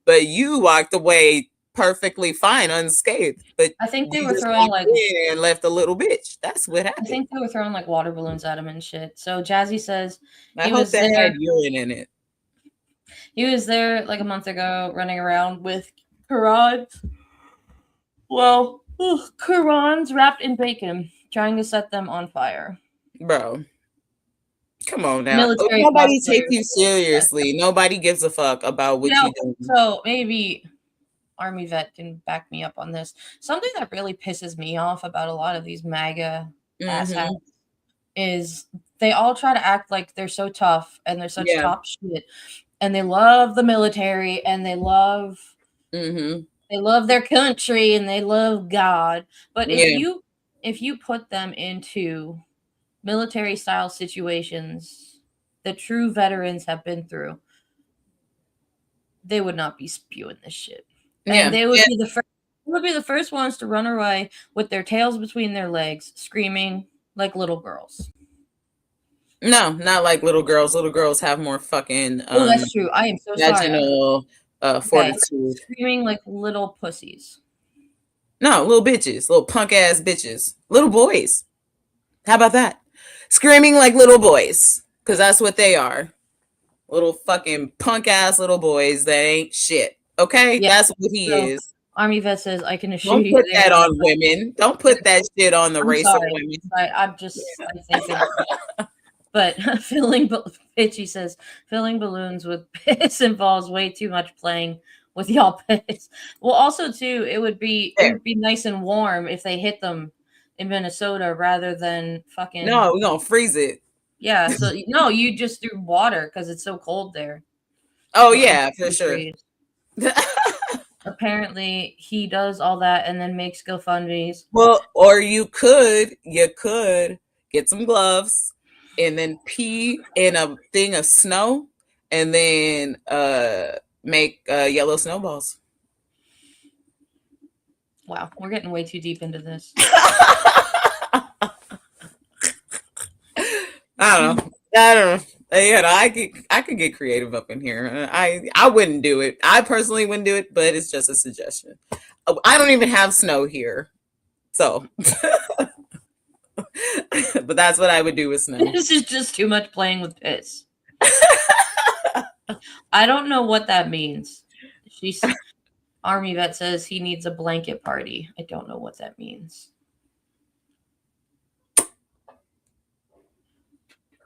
but you walked away perfectly fine, unscathed. But I think they you were just throwing walked like. in and left a little bitch. That's what I happened. think they were throwing like water balloons at him and shit. So Jazzy says I hope that had urine in it. He was there like a month ago, running around with Qurans. Well, Qurans wrapped in bacon, trying to set them on fire. Bro. Come on now. Military Nobody cosplayers. takes you seriously. Nobody gives a fuck about what you do. So maybe Army vet can back me up on this. Something that really pisses me off about a lot of these MAGA asshats is they all try to act like they're so tough and they're such top shit, and they love the military and they love their country and they love God. But if you put them into military style situations that true veterans have been through, they would not be spewing this shit. And they would be the first ones to run away with their tails between their legs, screaming like little girls. No, not like little girls. Little girls have more fucking oh, that's true. I am so vaginal fortitude. Screaming like little pussies. No, little bitches, little punk ass bitches, little boys. How about that? Screaming like little boys, because that's what they are. Little fucking punk ass little boys that ain't shit. Okay, that's what he is. Army vet says, "I can assure you." Don't put that on women. Don't put that shit on the race of women. I think that. But Pitchy says filling balloons with piss involves way too much playing with y'all piss. Well, also too, it would be nice and warm if they hit them in Minnesota rather than fucking. No, we're gonna freeze it. Yeah, so no, you just do water because it's so cold there. Oh yeah, for sure. Apparently, he does all that and then makes GoFundMes. Well, or you could get some gloves and then pee in a thing of snow and then make yellow snowballs. Wow, we're getting way too deep into this. I don't know. Yeah, I could get creative up in here. I wouldn't do it. I personally wouldn't do it, but it's just a suggestion. I don't even have snow here, so. But that's what I would do with snow. This is just too much playing with piss. I don't know what that means. Army vet says he needs a blanket party. I don't know what that means.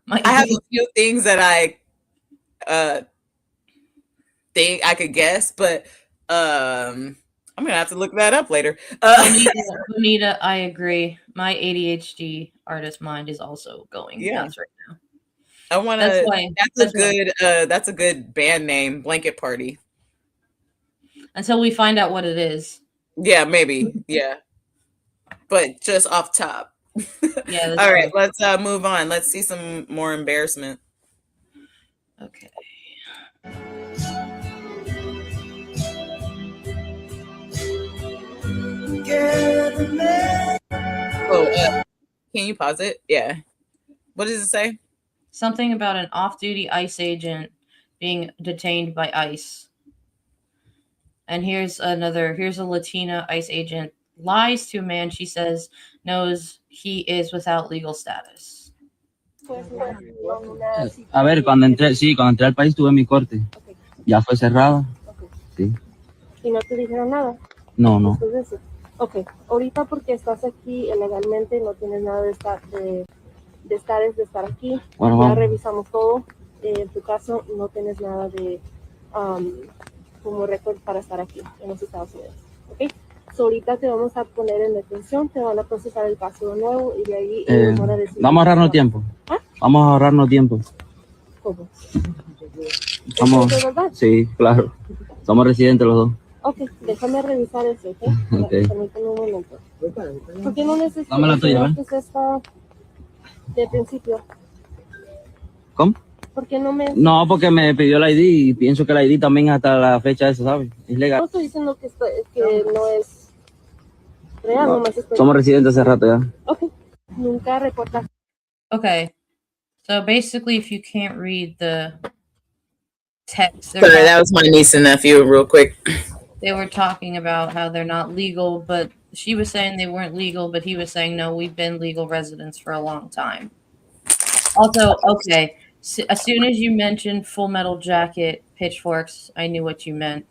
I have a few things that I think I could guess, but I'm gonna have to look that up later. Bonita, I agree. My ADHD artist mind is also going nuts right now. I want to. That's a good band name, Blanket Party. Until we find out what it is. Yeah, maybe. Yeah, but just off top. Yeah. All right, let's move on. Let's see some more embarrassment. Okay. Oh, can you pause it? Yeah. What does it say? Something about an off-duty ICE agent being detained by ICE. And here's a Latina ICE agent lies to a man she says knows he is without legal status. A ver, cuando entré al país tuve mi corte. Ya fue cerrada. Sí. ¿Y no te dijeron nada? No. Después de eso. Ok, ahorita porque estás aquí ilegalmente, no tienes nada de estar aquí. Bueno, ya vamos. revisamos todo. En tu caso, no tienes nada de como récord para estar aquí en los Estados Unidos. Ok, so ahorita te vamos a poner en detención, te van a procesar el caso de nuevo y de ahí van a decidir. Vamos a ahorrarnos tiempo. ¿Ah? Vamos a ahorrarnos tiempo. ¿Cómo? Vamos. ¿Es verdad? Sí, claro. Somos residentes los dos. Ok, déjame revisar eso, ¿ok? Permíteme un momento. ¿Por qué no necesitas Dame la tuya, esta de principio? ¿Cómo? ¿Por qué no me...? No, porque me pidió el ID y pienso que el ID también hasta la fecha esa, ¿sabes? Es legal. No estoy diciendo que no es real, No, nomás estoy... somos residentes hace rato ya. Ok, nunca reportaste. Okay. So basically, if you can't read the text, Sorry, that was my niece and nephew, real quick. they were talking about how they're not legal, but she was saying they weren't legal, but he was saying, no, we've been legal residents for a long time. Also, okay, so as soon as you mentioned Full Metal Jacket, pitchforks, I knew what you meant.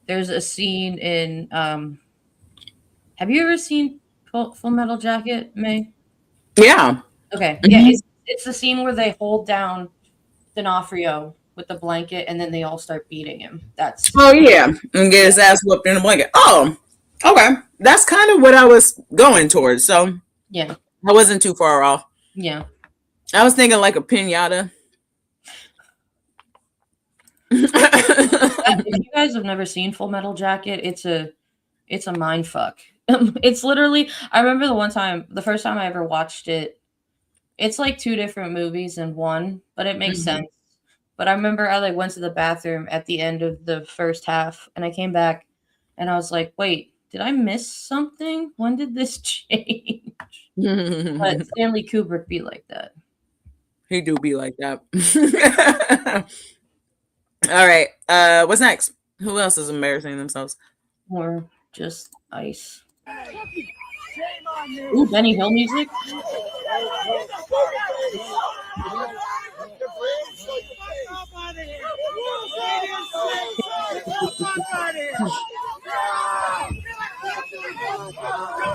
There's a scene in, have you ever seen Full Metal Jacket, May? Yeah. Okay, yeah, it's the scene where they hold down D'Onofrio with the blanket, and then they all start beating him. That's and get his ass whooped in the blanket. Oh, okay, that's kind of what I was going towards. So yeah, I wasn't too far off. Yeah, I was thinking like a pinata. If you guys have never seen Full Metal Jacket, it's a mind fuck. It's literally, I remember the first time I ever watched it, it's like two different movies in one, but it makes sense. But I remember I like went to the bathroom at the end of the first half, and I came back and I was like, wait, did I miss something? When did this change? But Stanley Kubrick be like that. He do be like that. All right. What's next? Who else is embarrassing themselves? Or just ice. Ooh, Benny Hill music.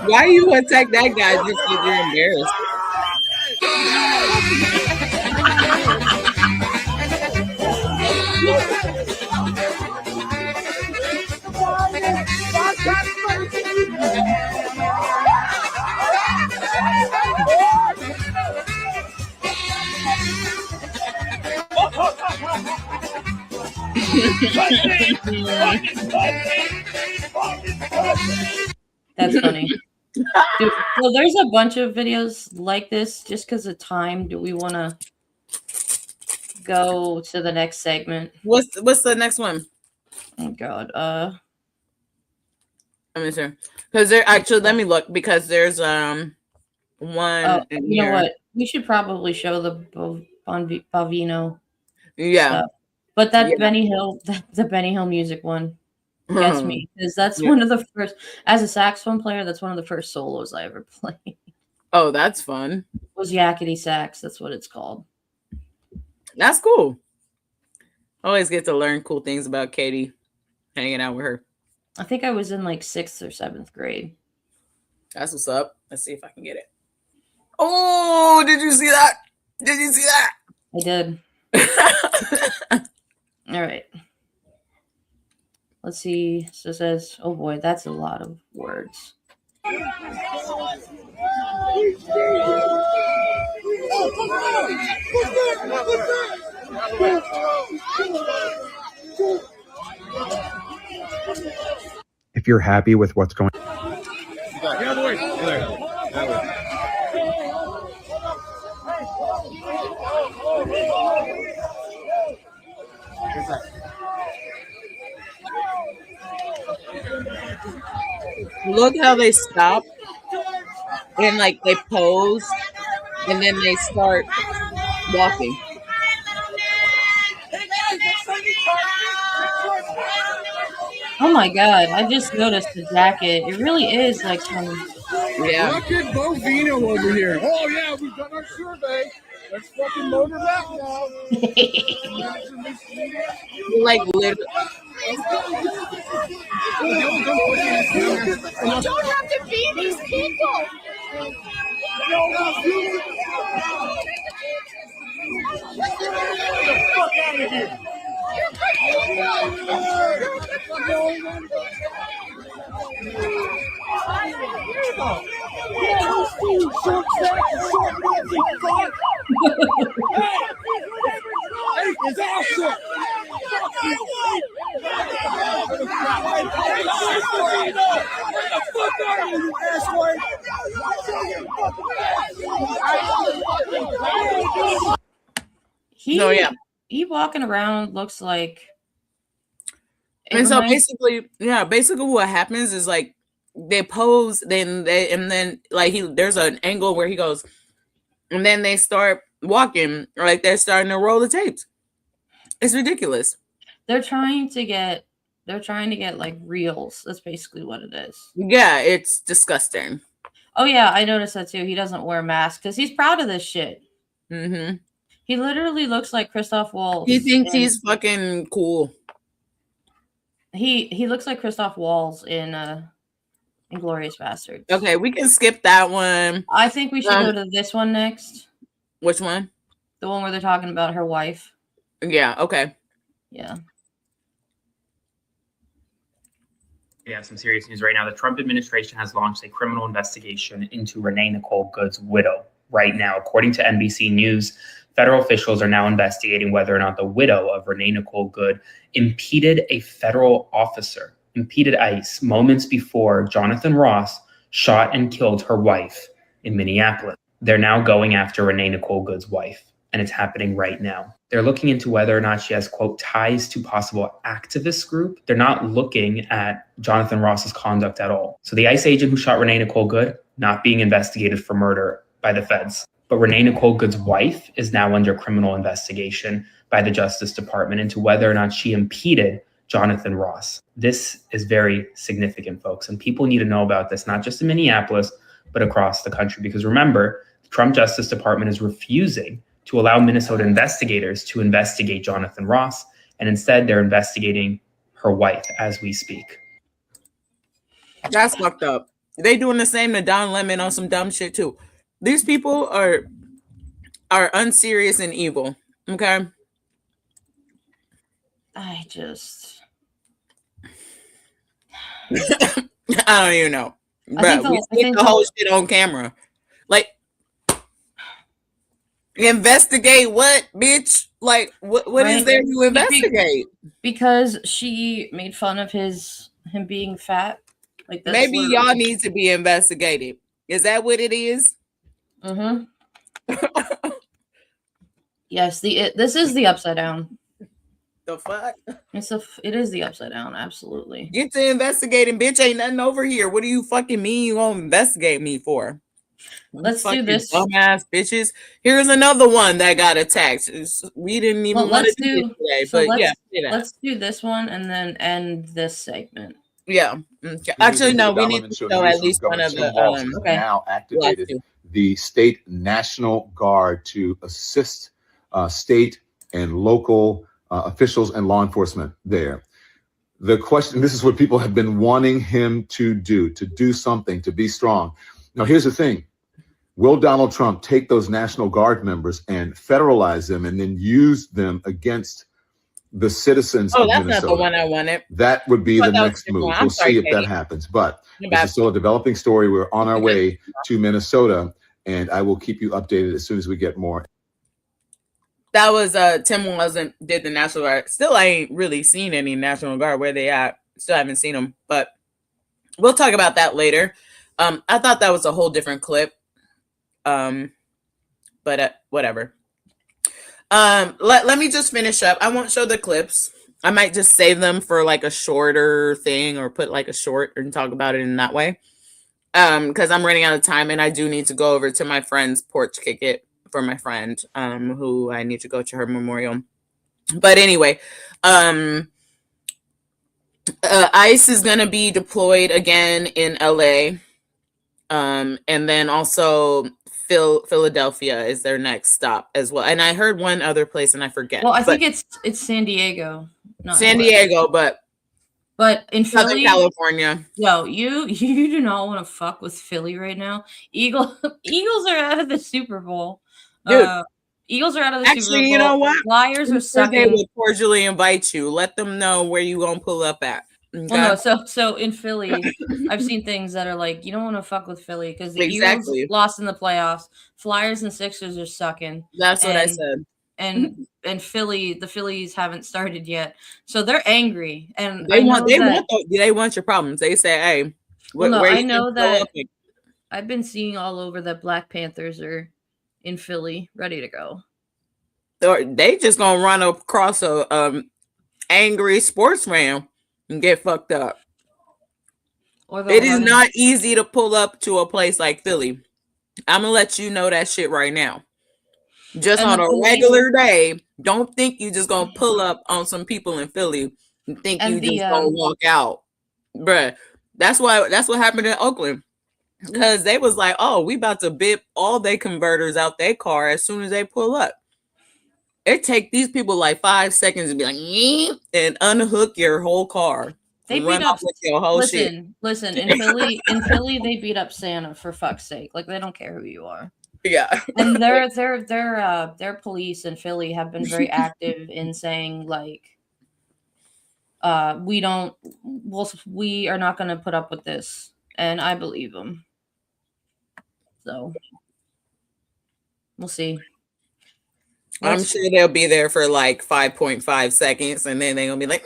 Why you attack that guy just because you're embarrassed? That's funny. Dude, so there's a bunch of videos like this. Just because of time, do we want to go to the next segment? What's the next one? Oh God. Let me see. Because there actually, let me look, because there's one. In you here. know what? We should probably show the Bavino. Yeah. Stuff. But that Yeah. Benny Hill, the Benny Hill music one gets me, because that's Yeah. one of the first. As a saxophone player, that's one of the first solos I ever played. Oh, that's fun. Was Yakety Sax? That's what it's called. That's cool. Always get to learn cool things about Katie, hanging out with her. I think I was in like 6th or 7th grade. That's what's up. Let's see if I can get it. Oh, did you see that? Did you see that? I did. All right. Let's see. So it says, oh boy, that's a lot of words. If you're happy with what's going Look how they stop and like they pose and then they start walking. Oh my God, I just noticed the jacket. It really is like some. Yeah. Look at Bovino over here. Oh yeah, we've done our survey. Let's fucking load her back now. Like literally. You don't have to be these people. He walking around looks like. And so basically what happens is like they pose, then like there's an angle where he goes, and then they start walking like they're starting to roll the tapes. It's ridiculous. They're trying to get like reels. That's basically what it is. Yeah, it's disgusting. Oh yeah, I noticed that too. He doesn't wear a mask because he's proud of this shit. Mm-hmm. He literally looks like Christoph Waltz. He thinks he's fucking cool. He looks like Christoph Waltz in Inglourious Bastards. Okay, we can skip that one. I think we should go to this one next. Which one? The one where they're talking about her wife. Yeah, okay. Yeah. We have some serious news right now. The Trump administration has launched a criminal investigation into Renee Nicole Good's widow right now. According to NBC News, federal officials are now investigating whether or not the widow of Renee Nicole Good impeded a federal officer, impeded ICE, moments before Jonathan Ross shot and killed her wife in Minneapolis. They're now going after Renee Nicole Good's wife, and it's happening right now. They're looking into whether or not she has, quote, ties to possible activist group. They're not looking at Jonathan Ross's conduct at all. So the ICE agent who shot Renee Nicole Good, not being investigated for murder by the feds. But Renee Nicole Good's wife is now under criminal investigation by the Justice Department into whether or not she impeded Jonathan Ross. This is very significant, folks. And people need to know about this, not just in Minneapolis, but across the country. Because remember, the Trump Justice Department is refusing to allow Minnesota investigators to investigate Jonathan Ross. And instead, they're investigating her wife as we speak. That's fucked up. They doing the same to Don Lemon on some dumb shit too. These people are unserious and evil. Okay. I just I don't even know. But we see the whole shit on camera. Like, investigate what, bitch? Like, what is there to investigate? Because she made fun of him being fat. Like, that's maybe y'all need to be investigated. Is that what it is? Mm-hmm. Yes, this is the upside down. The fuck? It is the upside down, absolutely. Get to investigating, bitch. Ain't nothing over here. What do you fucking mean you gonna investigate me for? Let's do this. Dumbass bitches. Here's another one that got attacked. We didn't even want to do it today, but let's do this one and then end this segment. Yeah. Okay. Actually, no, we need to show at least one of the now activated the state National Guard to assist state and local officials and law enforcement there. The question, this is what people have been wanting him to do something, to be strong. Now, here's the thing. Will Donald Trump take those National Guard members and federalize them and then use them against the citizens of Minnesota? That's not the one I wanted. That would be the next move. We'll see if that happens. But this is still a developing story. We're on our way to Minnesota, and I will keep you updated as soon as we get more. That was Tim did the National Guard. Still, I ain't really seen any National Guard. Where they at? Still haven't seen them, but we'll talk about that later. I thought that was a whole different clip. But whatever. Let me just finish up. I won't show the clips. I might just save them for like a shorter thing or put like a short and talk about it in that way. Because I'm running out of time and I do need to go over to my friend's porch kick it for my friend, who I need to go to her memorial. But anyway, ICE is going to be deployed again in LA. And then also Philadelphia is their next stop as well. And I heard one other place and I forget. Well, I think it's San Diego. San Diego, but in Southern Philly, California. Yo, you do not want to fuck with Philly right now. Eagles are out of the Super Bowl. Dude, Eagles are out of the Super Bowl. Actually, you know what? Flyers are They sucking. will cordially invite you. Let them know where you gonna pull up at. Okay? Well, no, so in Philly, I've seen things that are like, you don't want to fuck with Philly because the Eagles lost in the playoffs. Flyers and Sixers are sucking. That's what I said. And the Phillies haven't started yet, so they're angry. And they want your problems. They say, "Hey, I know that I've been seeing all over that Black Panthers are in Philly, ready to go. Or they just gonna run across a angry sports fan and get fucked up. It is not easy to pull up to a place like Philly. I'm gonna let you know that shit right now. Just And on the a police- regular day, don't think you just gonna pull up on some people in Philly and think And you the, just gonna walk out, bruh. That's what happened in Oakland, because they was like, oh, we about to bip all they converters out their car as soon as they pull up. It take these people like 5 seconds to be like, "Yeet," and unhook your whole car. They Run beat up. off with your whole shit. Listen. In Philly, they beat up Santa for fuck's sake. Like they don't care who you are. Yeah. And their police in Philly have been very active in saying like, we are not going to put up with this, and I believe them. So we'll see. I'm sure they'll be there for like 5.5 seconds, and then they're gonna be like,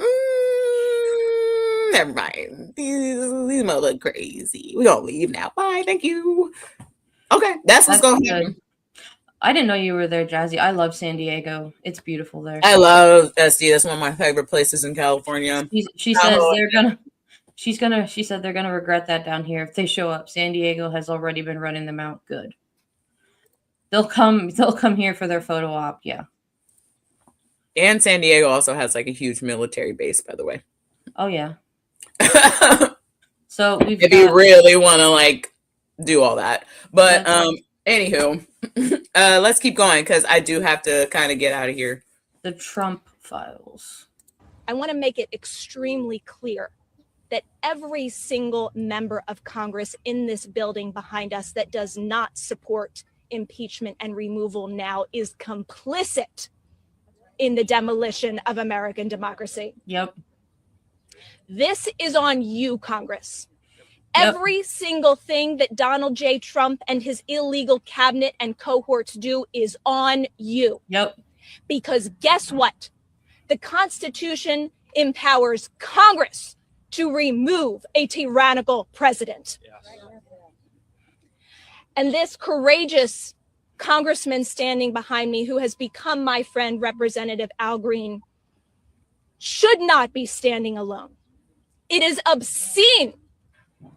never mind. These might look crazy. We're gonna leave now. Bye. Thank you. Okay, that's what's gonna happen. I didn't know you were there, Jazzy. I love San Diego. It's beautiful there. I love SD. That's one of my favorite places in California. She says she said they're gonna regret that down here if they show up. San Diego has already been running them out. Good. They'll come here for their photo op, yeah. And San Diego also has like a huge military base, by the way. Oh yeah. So if you really want to like do all that. But anywho, let's keep going because I do have to kind of get out of here. The Trump files. I want to make it extremely clear that every single member of Congress in this building behind us that does not support impeachment and removal now is complicit in the demolition of American democracy. Yep. This is on you, Congress. Yep. Every single thing that Donald J. Trump and his illegal cabinet and cohorts do is on you. Yep. Because guess what? The Constitution empowers Congress to remove a tyrannical president. Yes. And this courageous congressman standing behind me, who has become my friend, Representative Al Green, should not be standing alone. It is obscene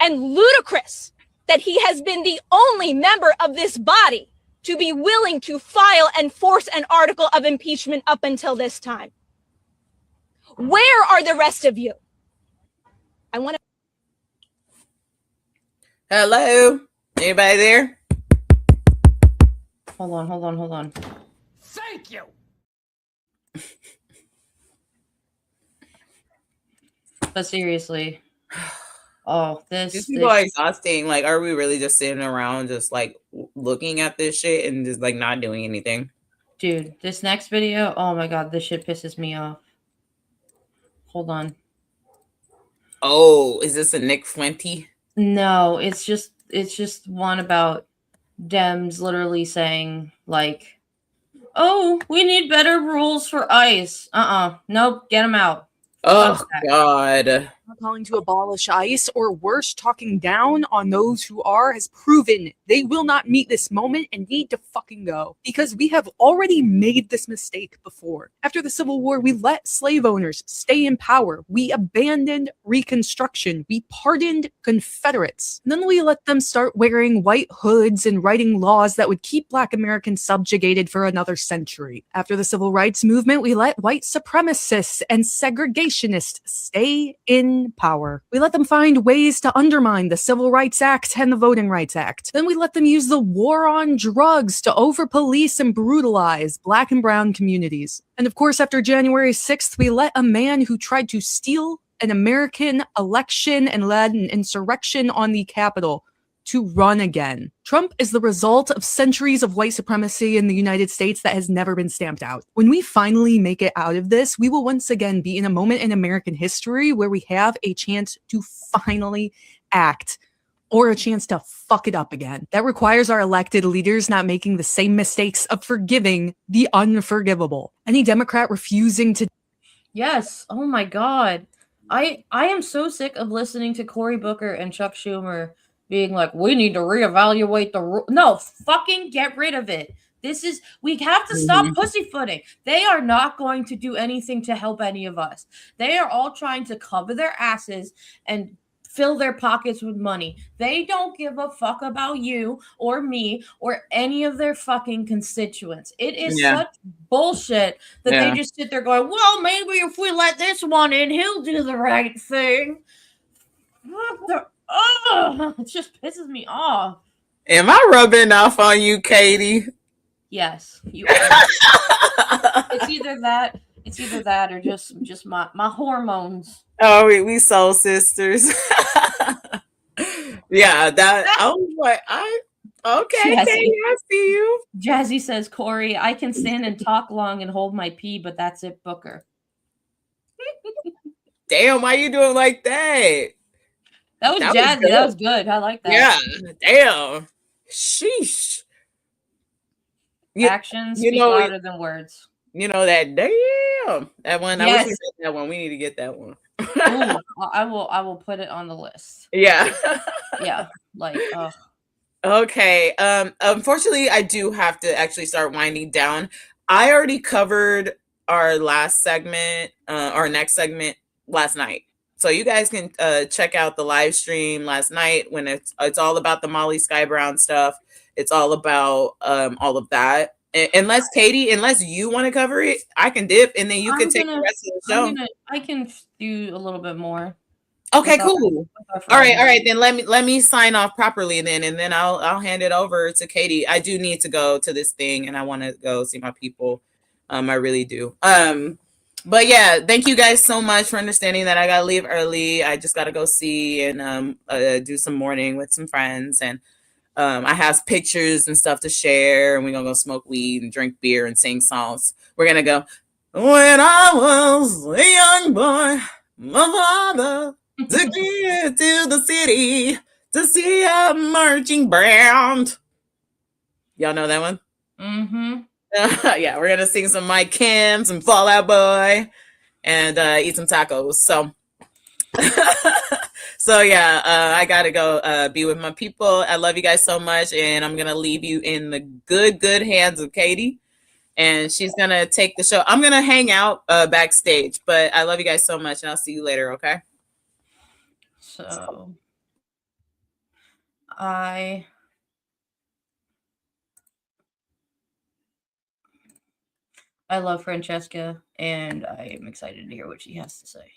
and ludicrous that he has been the only member of this body to be willing to file and force an article of impeachment up until this time. Where are the rest of you? I want to. Hello? Anybody there? Hold on. Thank you. But seriously, this people are exhausting. Like, are we really just sitting around just like looking at this shit and just like not doing anything? Dude, this next video, oh my god, this shit pisses me off. Hold on. Oh, is this a Nick Flinty? No, it's just one about Dems literally saying like, oh, we need better rules for ICE. Nope, get them out. Oh God. Calling to abolish ICE, or worse, talking down on those who are, has proven they will not meet this moment and need to fucking go. Because we have already made this mistake before. After the Civil War, we let slave owners stay in power. We abandoned Reconstruction. We pardoned Confederates. And then we let them start wearing white hoods and writing laws that would keep Black Americans subjugated for another century. After the Civil Rights Movement, we let white supremacists and segregationists stay in power. We let them find ways to undermine the Civil Rights Act and the Voting Rights Act. Then we let them use the war on drugs to over-police and brutalize Black and brown communities. And of course, after January 6th, we let a man who tried to steal an American election and led an insurrection on the Capitol to run again. Trump is the result of centuries of white supremacy in the United States that has never been stamped out. When we finally make it out of this, we will once again be in a moment in American history where we have a chance to finally act, or a chance to fuck it up again. That requires our elected leaders not making the same mistakes of forgiving the unforgivable. Any Democrat refusing to... Yes, oh my god. I am so sick of listening to Cory Booker and Chuck Schumer being like, we need to reevaluate the rule. No, fucking get rid of it. We have to stop pussyfooting. They are not going to do anything to help any of us. They are all trying to cover their asses and fill their pockets with money. They don't give a fuck about you or me or any of their fucking constituents. It is such bullshit that they just sit there going, well, maybe if we let this one in, he'll do the right thing. It just pisses me off. Am I rubbing off on you, Katie? Yes, you are. It's either that or just my hormones. Oh, we soul sisters. Yeah, that I was like, okay, Jazzy. Katie, I see you. Jazzy says, Corey, I can stand and talk long and hold my pee, but that's it, Booker. Damn, why you doing like that? That was jazzy. That was good. I like that. Yeah, damn. Sheesh. Actions speak louder than words. You know that damn that one. I Yes. wish we had that one. We need to get that one. Ooh, I will put it on the list. Yeah. Yeah. Like Okay. Unfortunately, I do have to actually start winding down. I already covered our last segment, our next segment last night. So you guys can check out the live stream last night when it's all about the Molly Sky Brown stuff. It's all about all of that. Unless Katie, unless you want to cover it, I can dip and then you can take the rest of the show. I can do a little bit more. Okay, cool. All right. Then let me sign off properly then, and then I'll hand it over to Katie. I do need to go to this thing, and I want to go see my people. I really do. But yeah, thank you guys so much for understanding that I gotta leave early. I just gotta go see and do some morning with some friends, and I have pictures and stuff to share, and we're gonna go smoke weed and drink beer and sing songs. We're gonna go. When I was a young boy, my father took me to the city to see a marching band. Y'all know that one? Mm-hmm. Yeah, we're gonna sing some Mike Kim, some Fall Out Boy, and eat some tacos. So yeah, I gotta go be with my people. I love you guys so much, and I'm gonna leave you in the good hands of Katie, and she's gonna take the show. I'm gonna hang out backstage, but I love you guys so much, and I'll see you later. Okay. So I love Francesca, and I am excited to hear what she has to say.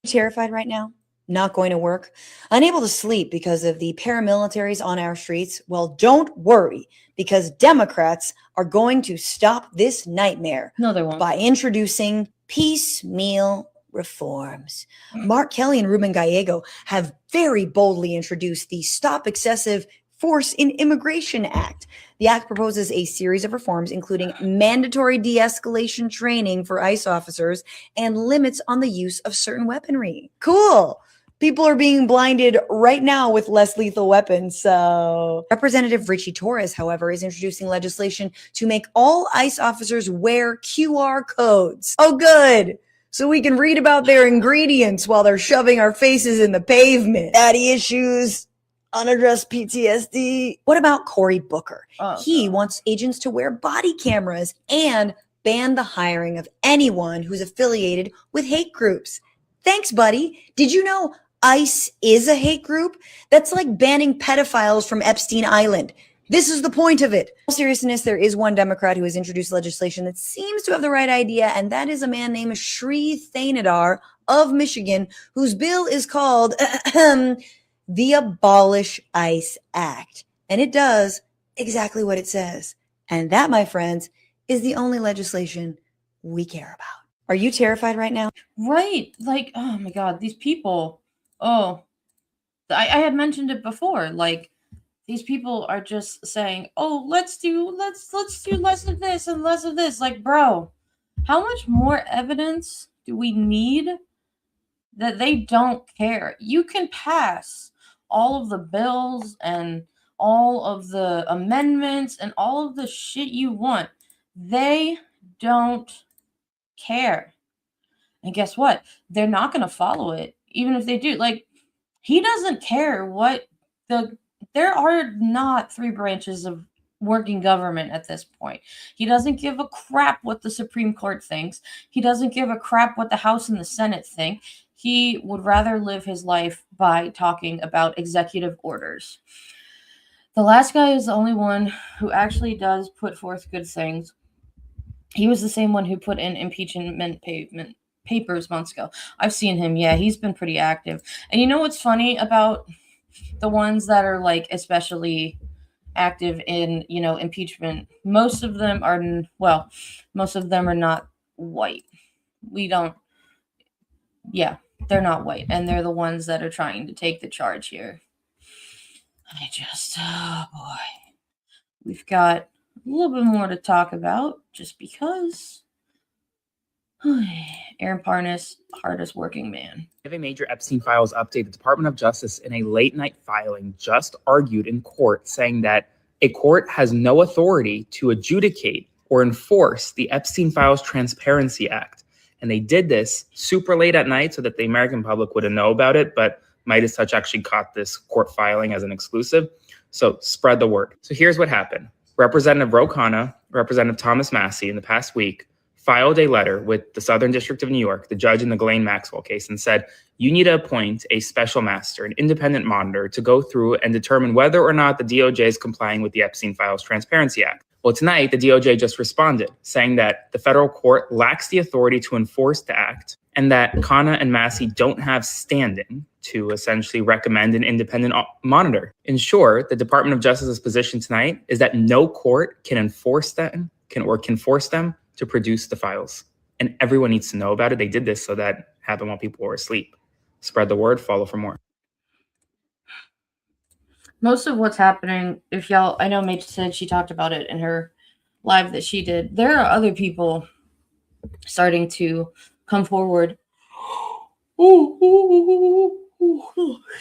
Terrified right now, not going to work, unable to sleep because of the paramilitaries on our streets. Well, don't worry, because Democrats are going to stop this nightmare. No, they won't. By introducing piecemeal reforms. Mark Kelly and Ruben Gallego have very boldly introduced the Stop Excessive Force in Immigration Act. The act proposes a series of reforms, including mandatory de-escalation training for ICE officers and limits on the use of certain weaponry. Cool. People are being blinded right now with less lethal weapons. So Representative Richie Torres, however, is introducing legislation to make all ICE officers wear QR codes. Oh, good. So we can read about their ingredients while they're shoving our faces in the pavement. Daddy issues. Unaddressed PTSD. What about Cory Booker? He wants agents to wear body cameras and ban the hiring of anyone who's affiliated with hate groups. Thanks, buddy. Did you know ICE is a hate group? That's like banning pedophiles from Epstein Island. This is the point of it. In all seriousness, there is one Democrat who has introduced legislation that seems to have the right idea, and that is a man named Shri Thanadar of Michigan, whose bill is called the Abolish ICE Act. And it does exactly what it says. And that, my friends, is the only legislation we care about. Are you terrified right now? Right. Like, oh my God, these people. Oh, I had mentioned it before. Like, these people are just saying, oh, let's do less of this and less of this. Like, bro, how much more evidence do we need that they don't care? You can pass all of the bills and all of the amendments and all of the shit you want. They don't care. And guess what? They're not going to follow it, even if they do. Like, he doesn't care what there are not three branches of working government at this point. He doesn't give a crap what the Supreme Court thinks. He doesn't give a crap what the House and the Senate think. he would rather live his life by talking about executive orders. The last guy is the only one who actually does put forth good things. He was the same one who put in impeachment papers months ago. I've seen him. Yeah, he's been pretty active. And you know what's funny about the ones that are like especially active in, you know, impeachment? Most of them are, well, most of them are not white. They're not white. And they're the ones that are trying to take the charge here. Oh boy. We've got a little bit more to talk about just because. Aaron Parnas, hardest working man. If a major Epstein files update, the Department of Justice in a late night filing just argued in court saying that a court has no authority to adjudicate or enforce the Epstein Files Transparency Act. And they did this super late at night so that the American public wouldn't know about it, but Midas Touch actually caught this court filing as an exclusive. So spread the word. So here's what happened. Representative Ro Khanna, Representative Thomas Massie in the past week filed a letter with the Southern District of New York, the judge in the Ghislaine Maxwell case, and said, you need to appoint a special master, an independent monitor, to go through and determine whether or not the DOJ is complying with the Epstein Files Transparency Act. Well, tonight, the DOJ just responded, saying that the federal court lacks the authority to enforce the act and that Khanna and Massie don't have standing to essentially recommend an independent monitor. In short, the Department of Justice's position tonight is that no court can enforce them, can force them to produce the files. And everyone needs to know about it. They did this so that happened while people were asleep. Spread the word, follow for more. Most of what's happening, if y'all, I know Mage said she talked about it in her live that she did. There are other people starting to come forward.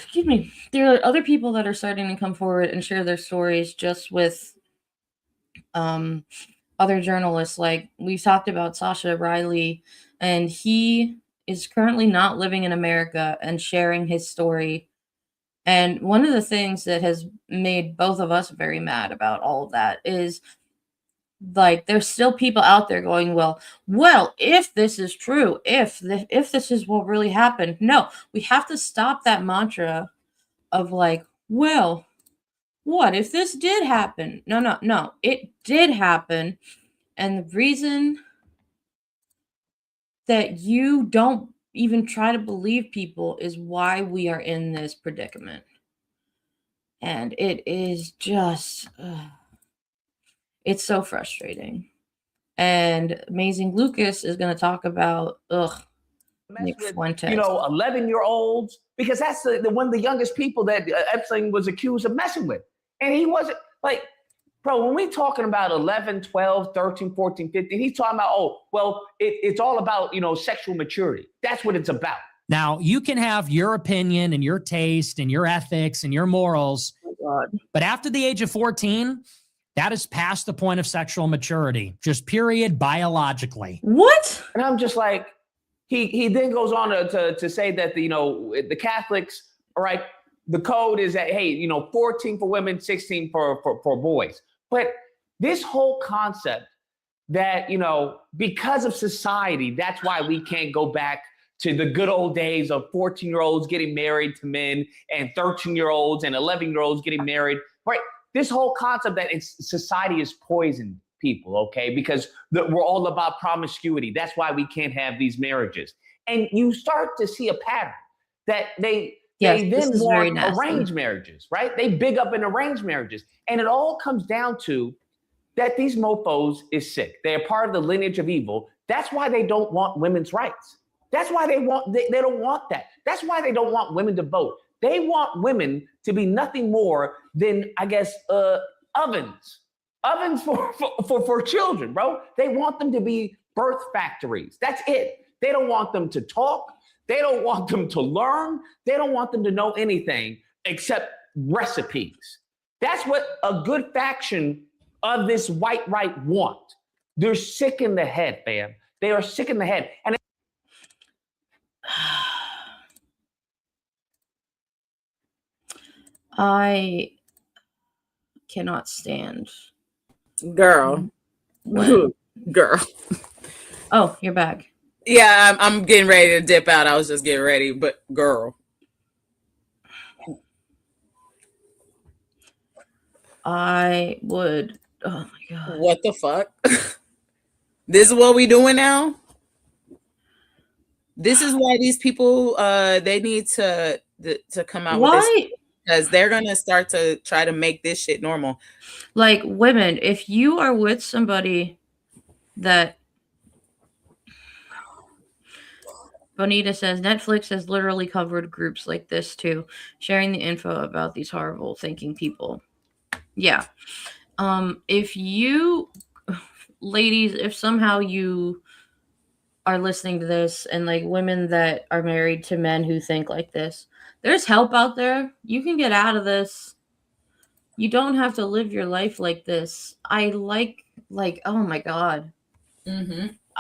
Excuse me. There are other people that are starting to come forward and share their stories just with other journalists. Like we've talked about Sasha Riley, and he is currently not living in America and sharing his story. And one of the things that has made both of us very mad about all of that is like there's still people out there going, well, if this is true, if this is what really happened. No, we have to stop that mantra of like, well, what if this did happen? No, it did happen. And the reason that you don't even try to believe people is why we are in this predicament. And it is just, it's so frustrating. And Amazing Lucas is going to talk about, Nick Fuentes. 11-year-olds, because that's one of the youngest people that Epstein was accused of messing with. And he wasn't like, bro, when we're talking about 11, 12, 13, 14, 15, he's talking about, it's all about, sexual maturity. That's what it's about. Now, you can have your opinion and your taste and your ethics and your morals, but after the age of 14, that is past the point of sexual maturity, just period, biologically. What? And I'm just like, he then goes on to say that, the Catholics, all right, the code is that, hey, 14 for women, 16 for boys. But this whole concept that, because of society, that's why we can't go back to the good old days of 14-year-olds getting married to men and 13-year-olds and 11-year-olds getting married, right? This whole concept that society is poisoned people, okay? Because we're all about promiscuity. That's why we can't have these marriages. And you start to see a pattern that they then want arranged marriages, right? They big up in arranged marriages. And it all comes down to that these mofos is sick. They're part of the lineage of evil. That's why they don't want women's rights. That's why they don't want that. That's why they don't want women to vote. They want women to be nothing more than, I guess, ovens for children, bro. They want them to be birth factories. That's it. They don't want them to talk. They don't want them to learn. They don't want them to know anything except recipes. That's what a good faction of this white right want. They're sick in the head, fam. They are sick in the head. And I cannot stand. Girl. When? Girl. Oh, you're back. Yeah, I'm getting ready to dip out. I was just getting ready, but girl. I would. Oh my god. What the fuck? This is what we doing now? This is why these people they need to come out with this, Why? because they're gonna start to try to make this shit normal. Like, women, if you are with somebody that Bonita says Netflix has literally covered groups like this too, sharing the info about these horrible thinking people. Yeah. If you ladies, if somehow you are listening to this and like women that are married to men who think like this, there's help out there. You can get out of this. You don't have to live your life like this. I like oh my god.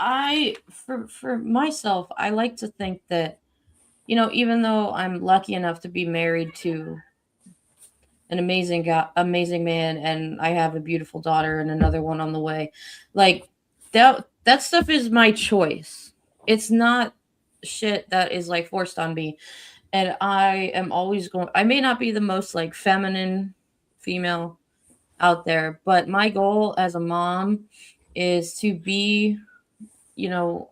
I for myself, I like to think that, you know, even though I'm lucky enough to be married to an amazing man, and I have a beautiful daughter and another one on the way, like that stuff is my choice. It's not shit that is like forced on me. And I am always going, I may not be the most like feminine female out there, but my goal as a mom is to be, you know,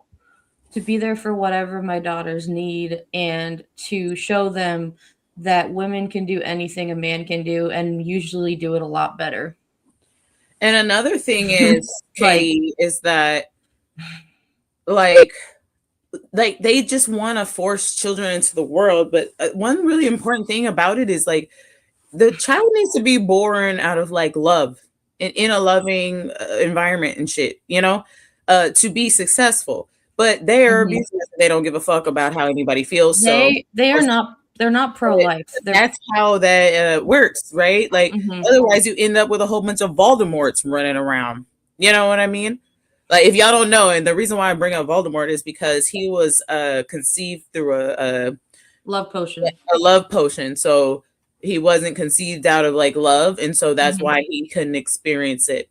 to be there for whatever my daughters need, and to show them that women can do anything a man can do, and usually do it a lot better. And another thing is, Katie, is that like they just want to force children into the world, but one really important thing about it is like the child needs to be born out of like love, in a loving environment and shit, you know, to be successful. But they're business, they don't give a fuck about how anybody feels. They're not pro-life. That's how that works, right? Like otherwise you end up with a whole bunch of Voldemorts running around. You know what I mean? Like if y'all don't know, and the reason why I bring up Voldemort is because he was conceived through a love potion. A love potion. So he wasn't conceived out of like love, and so that's why he couldn't experience it.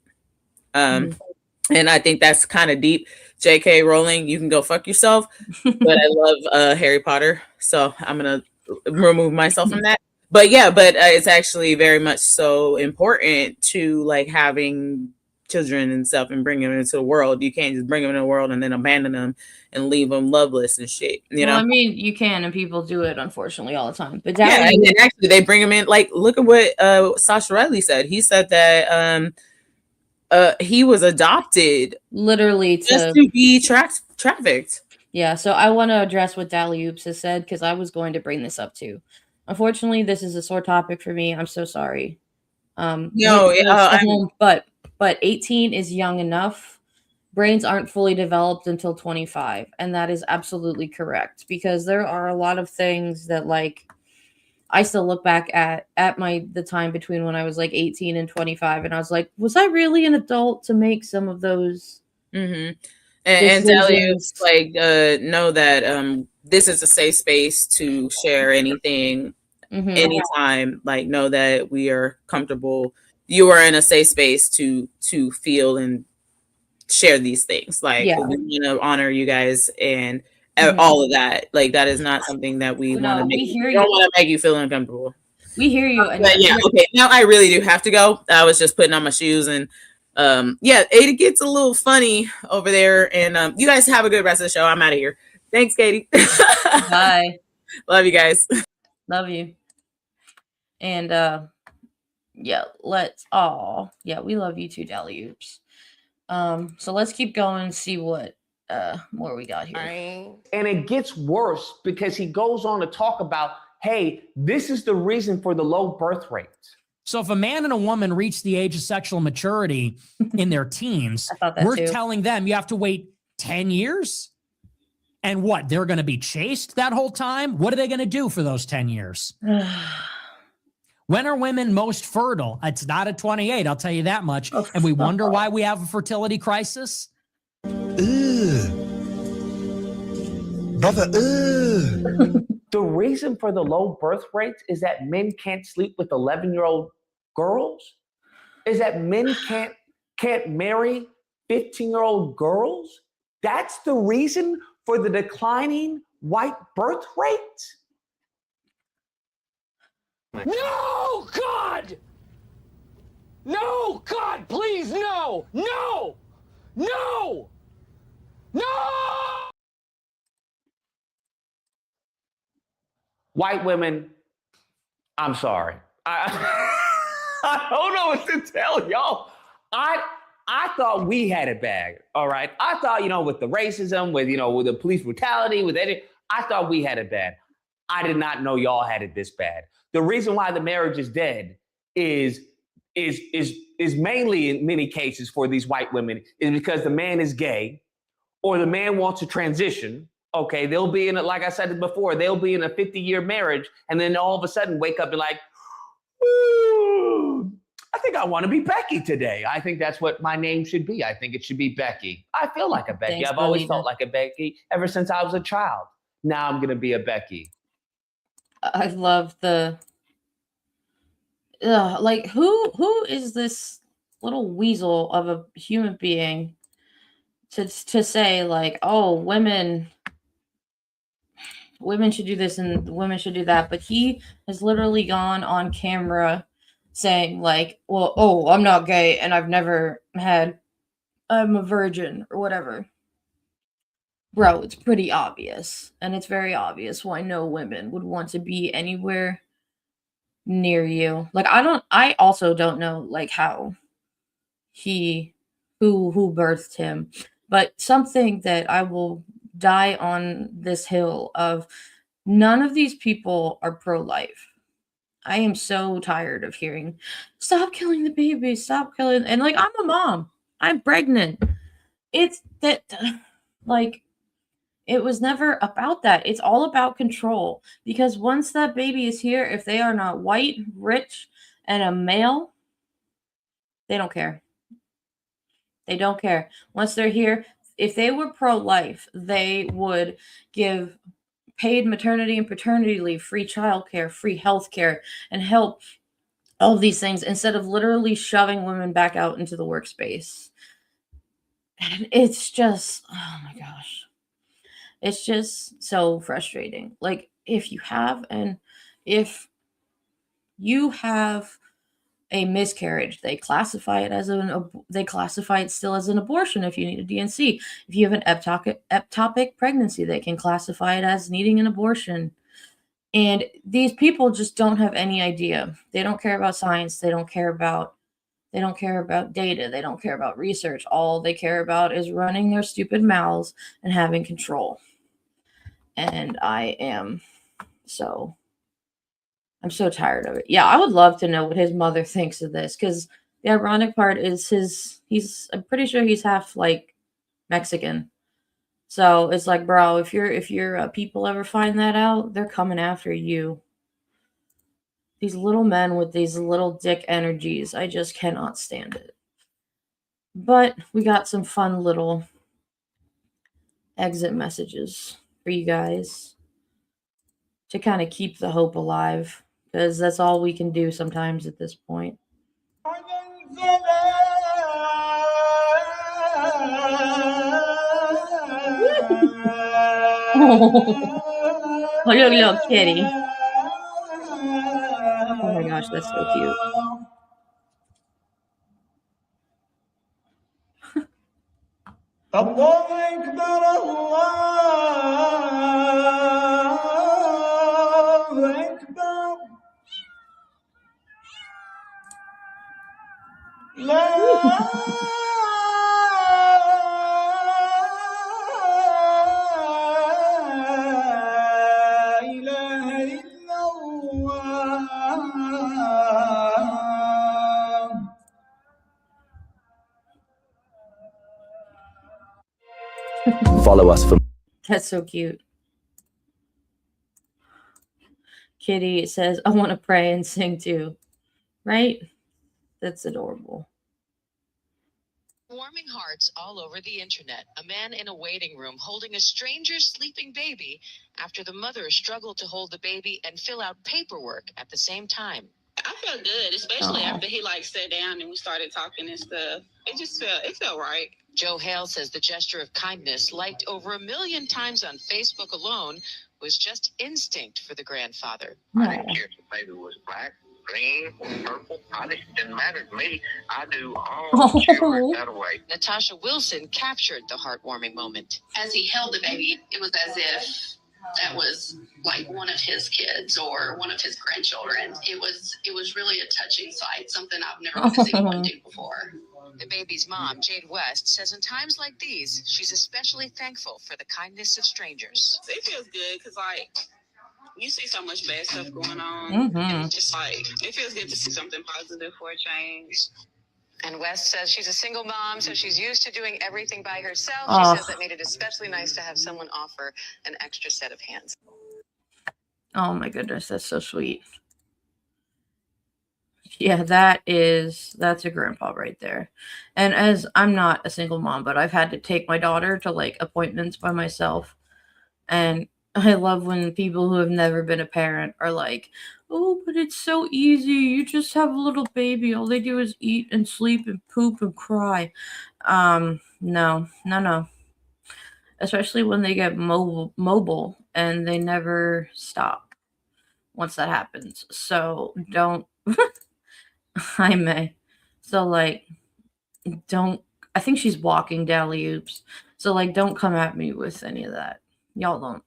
And I think that's kind of deep. J.K. Rowling, you can go fuck yourself. But I love Harry Potter, so I'm gonna remove myself from that. But yeah, it's actually very much so important to like having children and stuff and bring them into the world. You can't just bring them into the world and then abandon them and leave them loveless and shit. You know, I mean, you can, and people do it unfortunately all the time. But yeah, and then actually they bring them in. Like, look at what Sasha Riley said. He said that he was adopted literally just to be trafficked. Yeah, so I want to address what Dally Oops has said, because I was going to bring this up too. Unfortunately, this is a sore topic for me. I'm so sorry. But 18 is young enough. Brains aren't fully developed until 25, and that is absolutely correct, because there are a lot of things that like I still look back at the time between when I was like 18 and 25, and I was like, was I really an adult to make some of those? And tell you like know that this is a safe space to share anything anytime. Like know that we are comfortable. You are in a safe space to feel and share these things. Like we want to honor you guys and all of that. Like that is not something that we want to make. We don't want to make you feel uncomfortable. We hear you. But yeah, okay. Now I really do have to go. I was just putting on my shoes, and it gets a little funny over there. And you guys have a good rest of the show. I'm out of here. Thanks, Katie. Bye. Love you guys. Love you. And we love you too, Dally Oops. So let's keep going and see what more we got here. And it gets worse because he goes on to talk about, hey, this is the reason for the low birth rate. So if a man and a woman reach the age of sexual maturity in their teens, we're telling them you have to wait 10 years? And what? They're going to be chaste that whole time? What are they going to do for those 10 years? When are women most fertile? It's not at 28, I'll tell you that much. And we wonder why we have a fertility crisis? Brother, The reason for the low birth rates is that men can't sleep with 11-year-old girls? Is that men can't marry 15-year-old girls? That's the reason for the declining white birth rate? No, God! No, God, please, no! No! No! No! White women, I'm sorry. I don't know what to tell y'all. I thought we had it bad, all right? I thought, with the racism, with the police brutality, with anything, I thought we had it bad. I did not know y'all had it this bad. The reason why the marriage is dead is mainly in many cases for these white women is because the man is gay or the man wants to transition. Okay, they'll be in it, like I said before, they'll be in a 50-year marriage and then all of a sudden wake up and like, ooh, I think I want to be Becky today. I think that's what my name should be. I think it should be Becky. I feel like a Becky. Thanks, I've always Belina. felt like a Becky ever since I was a child. Now I'm going to be a Becky. I love the like who is this little weasel of a human being to say like, oh, women should do this and women should do that, but he has literally gone on camera saying like, well, oh, I'm not gay and I'm a virgin or whatever. Bro, it's pretty obvious, and it's very obvious why no women would want to be anywhere near you. Like, I also don't know like how who birthed him, but something that I will die on this hill of, none of these people are pro-life. I am so tired of hearing, stop killing the baby, stop killing, and like, I'm a mom, I'm pregnant. It's that, like, it was never about that. It's all about control. Because once that baby is here, if they are not white, rich, and a male, they don't care. They don't care. Once they're here, if they were pro-life, they would give paid maternity and paternity leave, free childcare, free healthcare, and help all of these things instead of literally shoving women back out into the workspace. And it's just, oh my gosh. It's just so frustrating. Like, if you have a miscarriage, they classify it still as an abortion if you need a DNC. If you have an ectopic pregnancy, they can classify it as needing an abortion. And these people just don't have any idea. They don't care about science. They don't care about data. They don't care about research. All they care about is running their stupid mouths and having control. And I'm so tired of it. Yeah, I would love to know what his mother thinks of this, because the ironic part is I'm pretty sure he's half like Mexican. So it's like, bro, if your people ever find that out, they're coming after you. These little men with these little dick energies, I just cannot stand it. But we got some fun little exit messages for you guys to kind of keep the hope alive, because that's all we can do sometimes at this point. Oh, look at little kitty. Oh my gosh, that's so cute. Follow us for. That's so cute. Kitty says, I want to pray and sing too. Right? That's adorable. Warming hearts all over the internet. A man in a waiting room holding a stranger's sleeping baby after the mother struggled to hold the baby and fill out paperwork at the same time. I felt good, especially after he sat down and we started talking and stuff. It felt right. Joe Hale says the gesture of kindness, liked over 1 million times on Facebook alone, was just instinct for the grandfather. I didn't care if the baby was black, green, or purple. It didn't matter to me. I do all children that way. Natasha Wilson captured the heartwarming moment. As he held the baby, it was as if that was like one of his kids or one of his grandchildren. It was really a touching sight, something I've never witnessed anyone do before. The baby's mom, Jade West, says in times like these, she's especially thankful for the kindness of strangers. It feels good because, like, you see so much bad stuff going on. Mm-hmm. And it's just like, it feels good to see something positive for a change. And West says she's a single mom, so she's used to doing everything by herself. Oh. She says that made it especially nice to have someone offer an extra set of hands. Oh my goodness, that's so sweet. Yeah, that's a grandpa right there. And as I'm not a single mom, but I've had to take my daughter to like appointments by myself. And I love when people who have never been a parent are like, oh, but it's so easy. You just have a little baby. All they do is eat and sleep and poop and cry. No. Especially when they get mobile and they never stop once that happens. So don't, I may. So like, don't, I think she's walking dally-oops. So like, don't come at me with any of that. Y'all don't.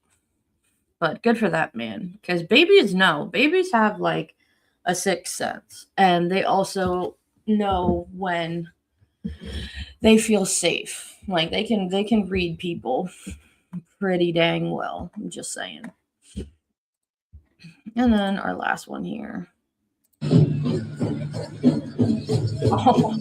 But good for that man. Because babies have like a sixth sense. And they also know when they feel safe. Like they can read people pretty dang well. I'm just saying. And then our last one here. Oh.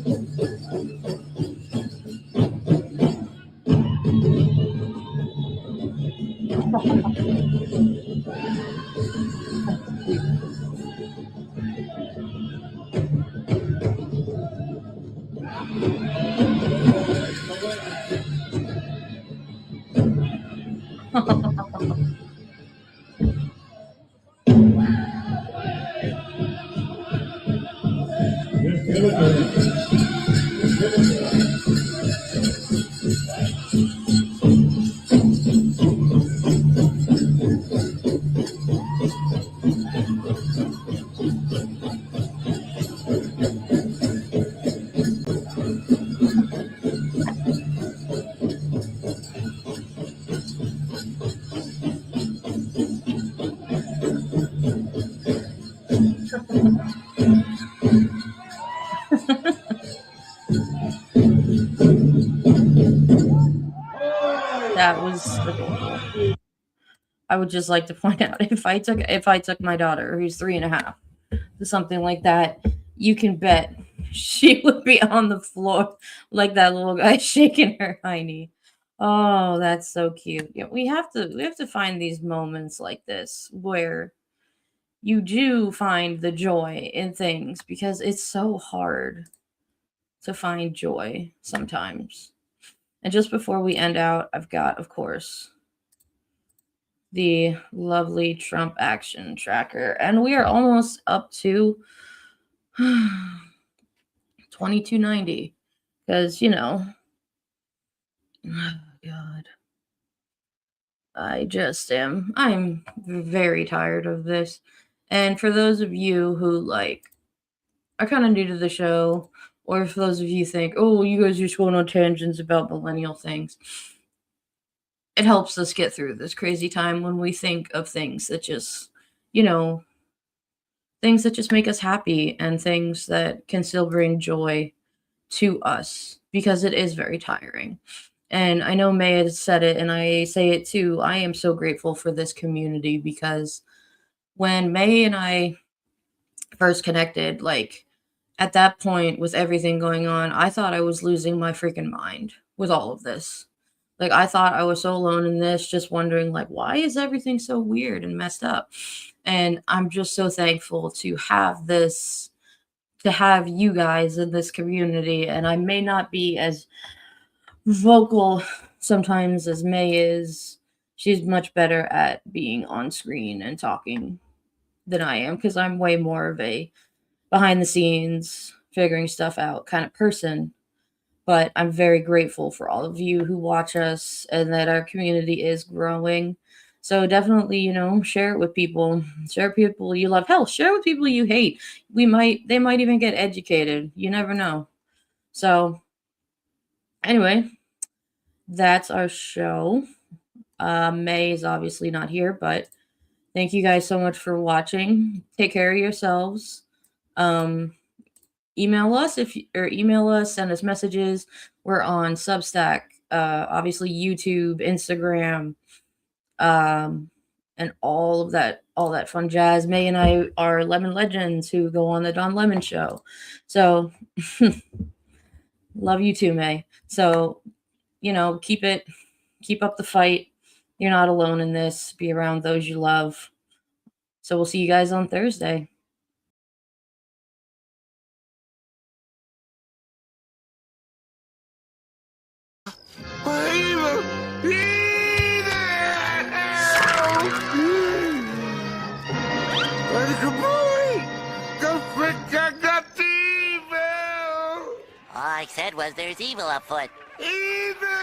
That was adorable. I would just like to point out if I took my daughter, who's 3.5, to something like that, you can bet she would be on the floor like that little guy shaking her hiney. Oh, that's so cute. Yeah, we have to find these moments like this where you do find the joy in things, because it's so hard to find joy sometimes. And just before we end out, I've got, of course, the lovely Trump action tracker. And we are almost up to 2290. Because, oh God. I'm very tired of this. And for those of you who, are kind of new to the show, or if those of you think, oh, you guys just going on tangents about millennial things, it helps us get through this crazy time when we think of things that just, things that just make us happy and things that can still bring joy to us, because it is very tiring. And I know May has said it, and I say it too. I am so grateful for this community, because when May and I first connected, at that point, with everything going on, I thought I was losing my freaking mind with all of this. I thought I was so alone in this, just wondering, why is everything so weird and messed up? And I'm just so thankful to have this, to have you guys in this community. And I may not be as vocal sometimes as May is. She's much better at being on screen and talking than I am, because I'm way more of a behind the scenes, figuring stuff out kind of person. But I'm very grateful for all of you who watch us and that our community is growing. So definitely, share it with people. Share people you love. Hell, share with people you hate. They might even get educated. You never know. So anyway, that's our show. May is obviously not here, but thank you guys so much for watching. Take care of yourselves. Email us, send us messages. We're on Substack, obviously YouTube, Instagram, and all that fun jazz. May and I are Lemon Legends who go on the Don Lemon Show. So love you too, May. So, keep up the fight. You're not alone in this. Be around those you love. So we'll see you guys on Thursday. All I said was there's evil afoot. Evil!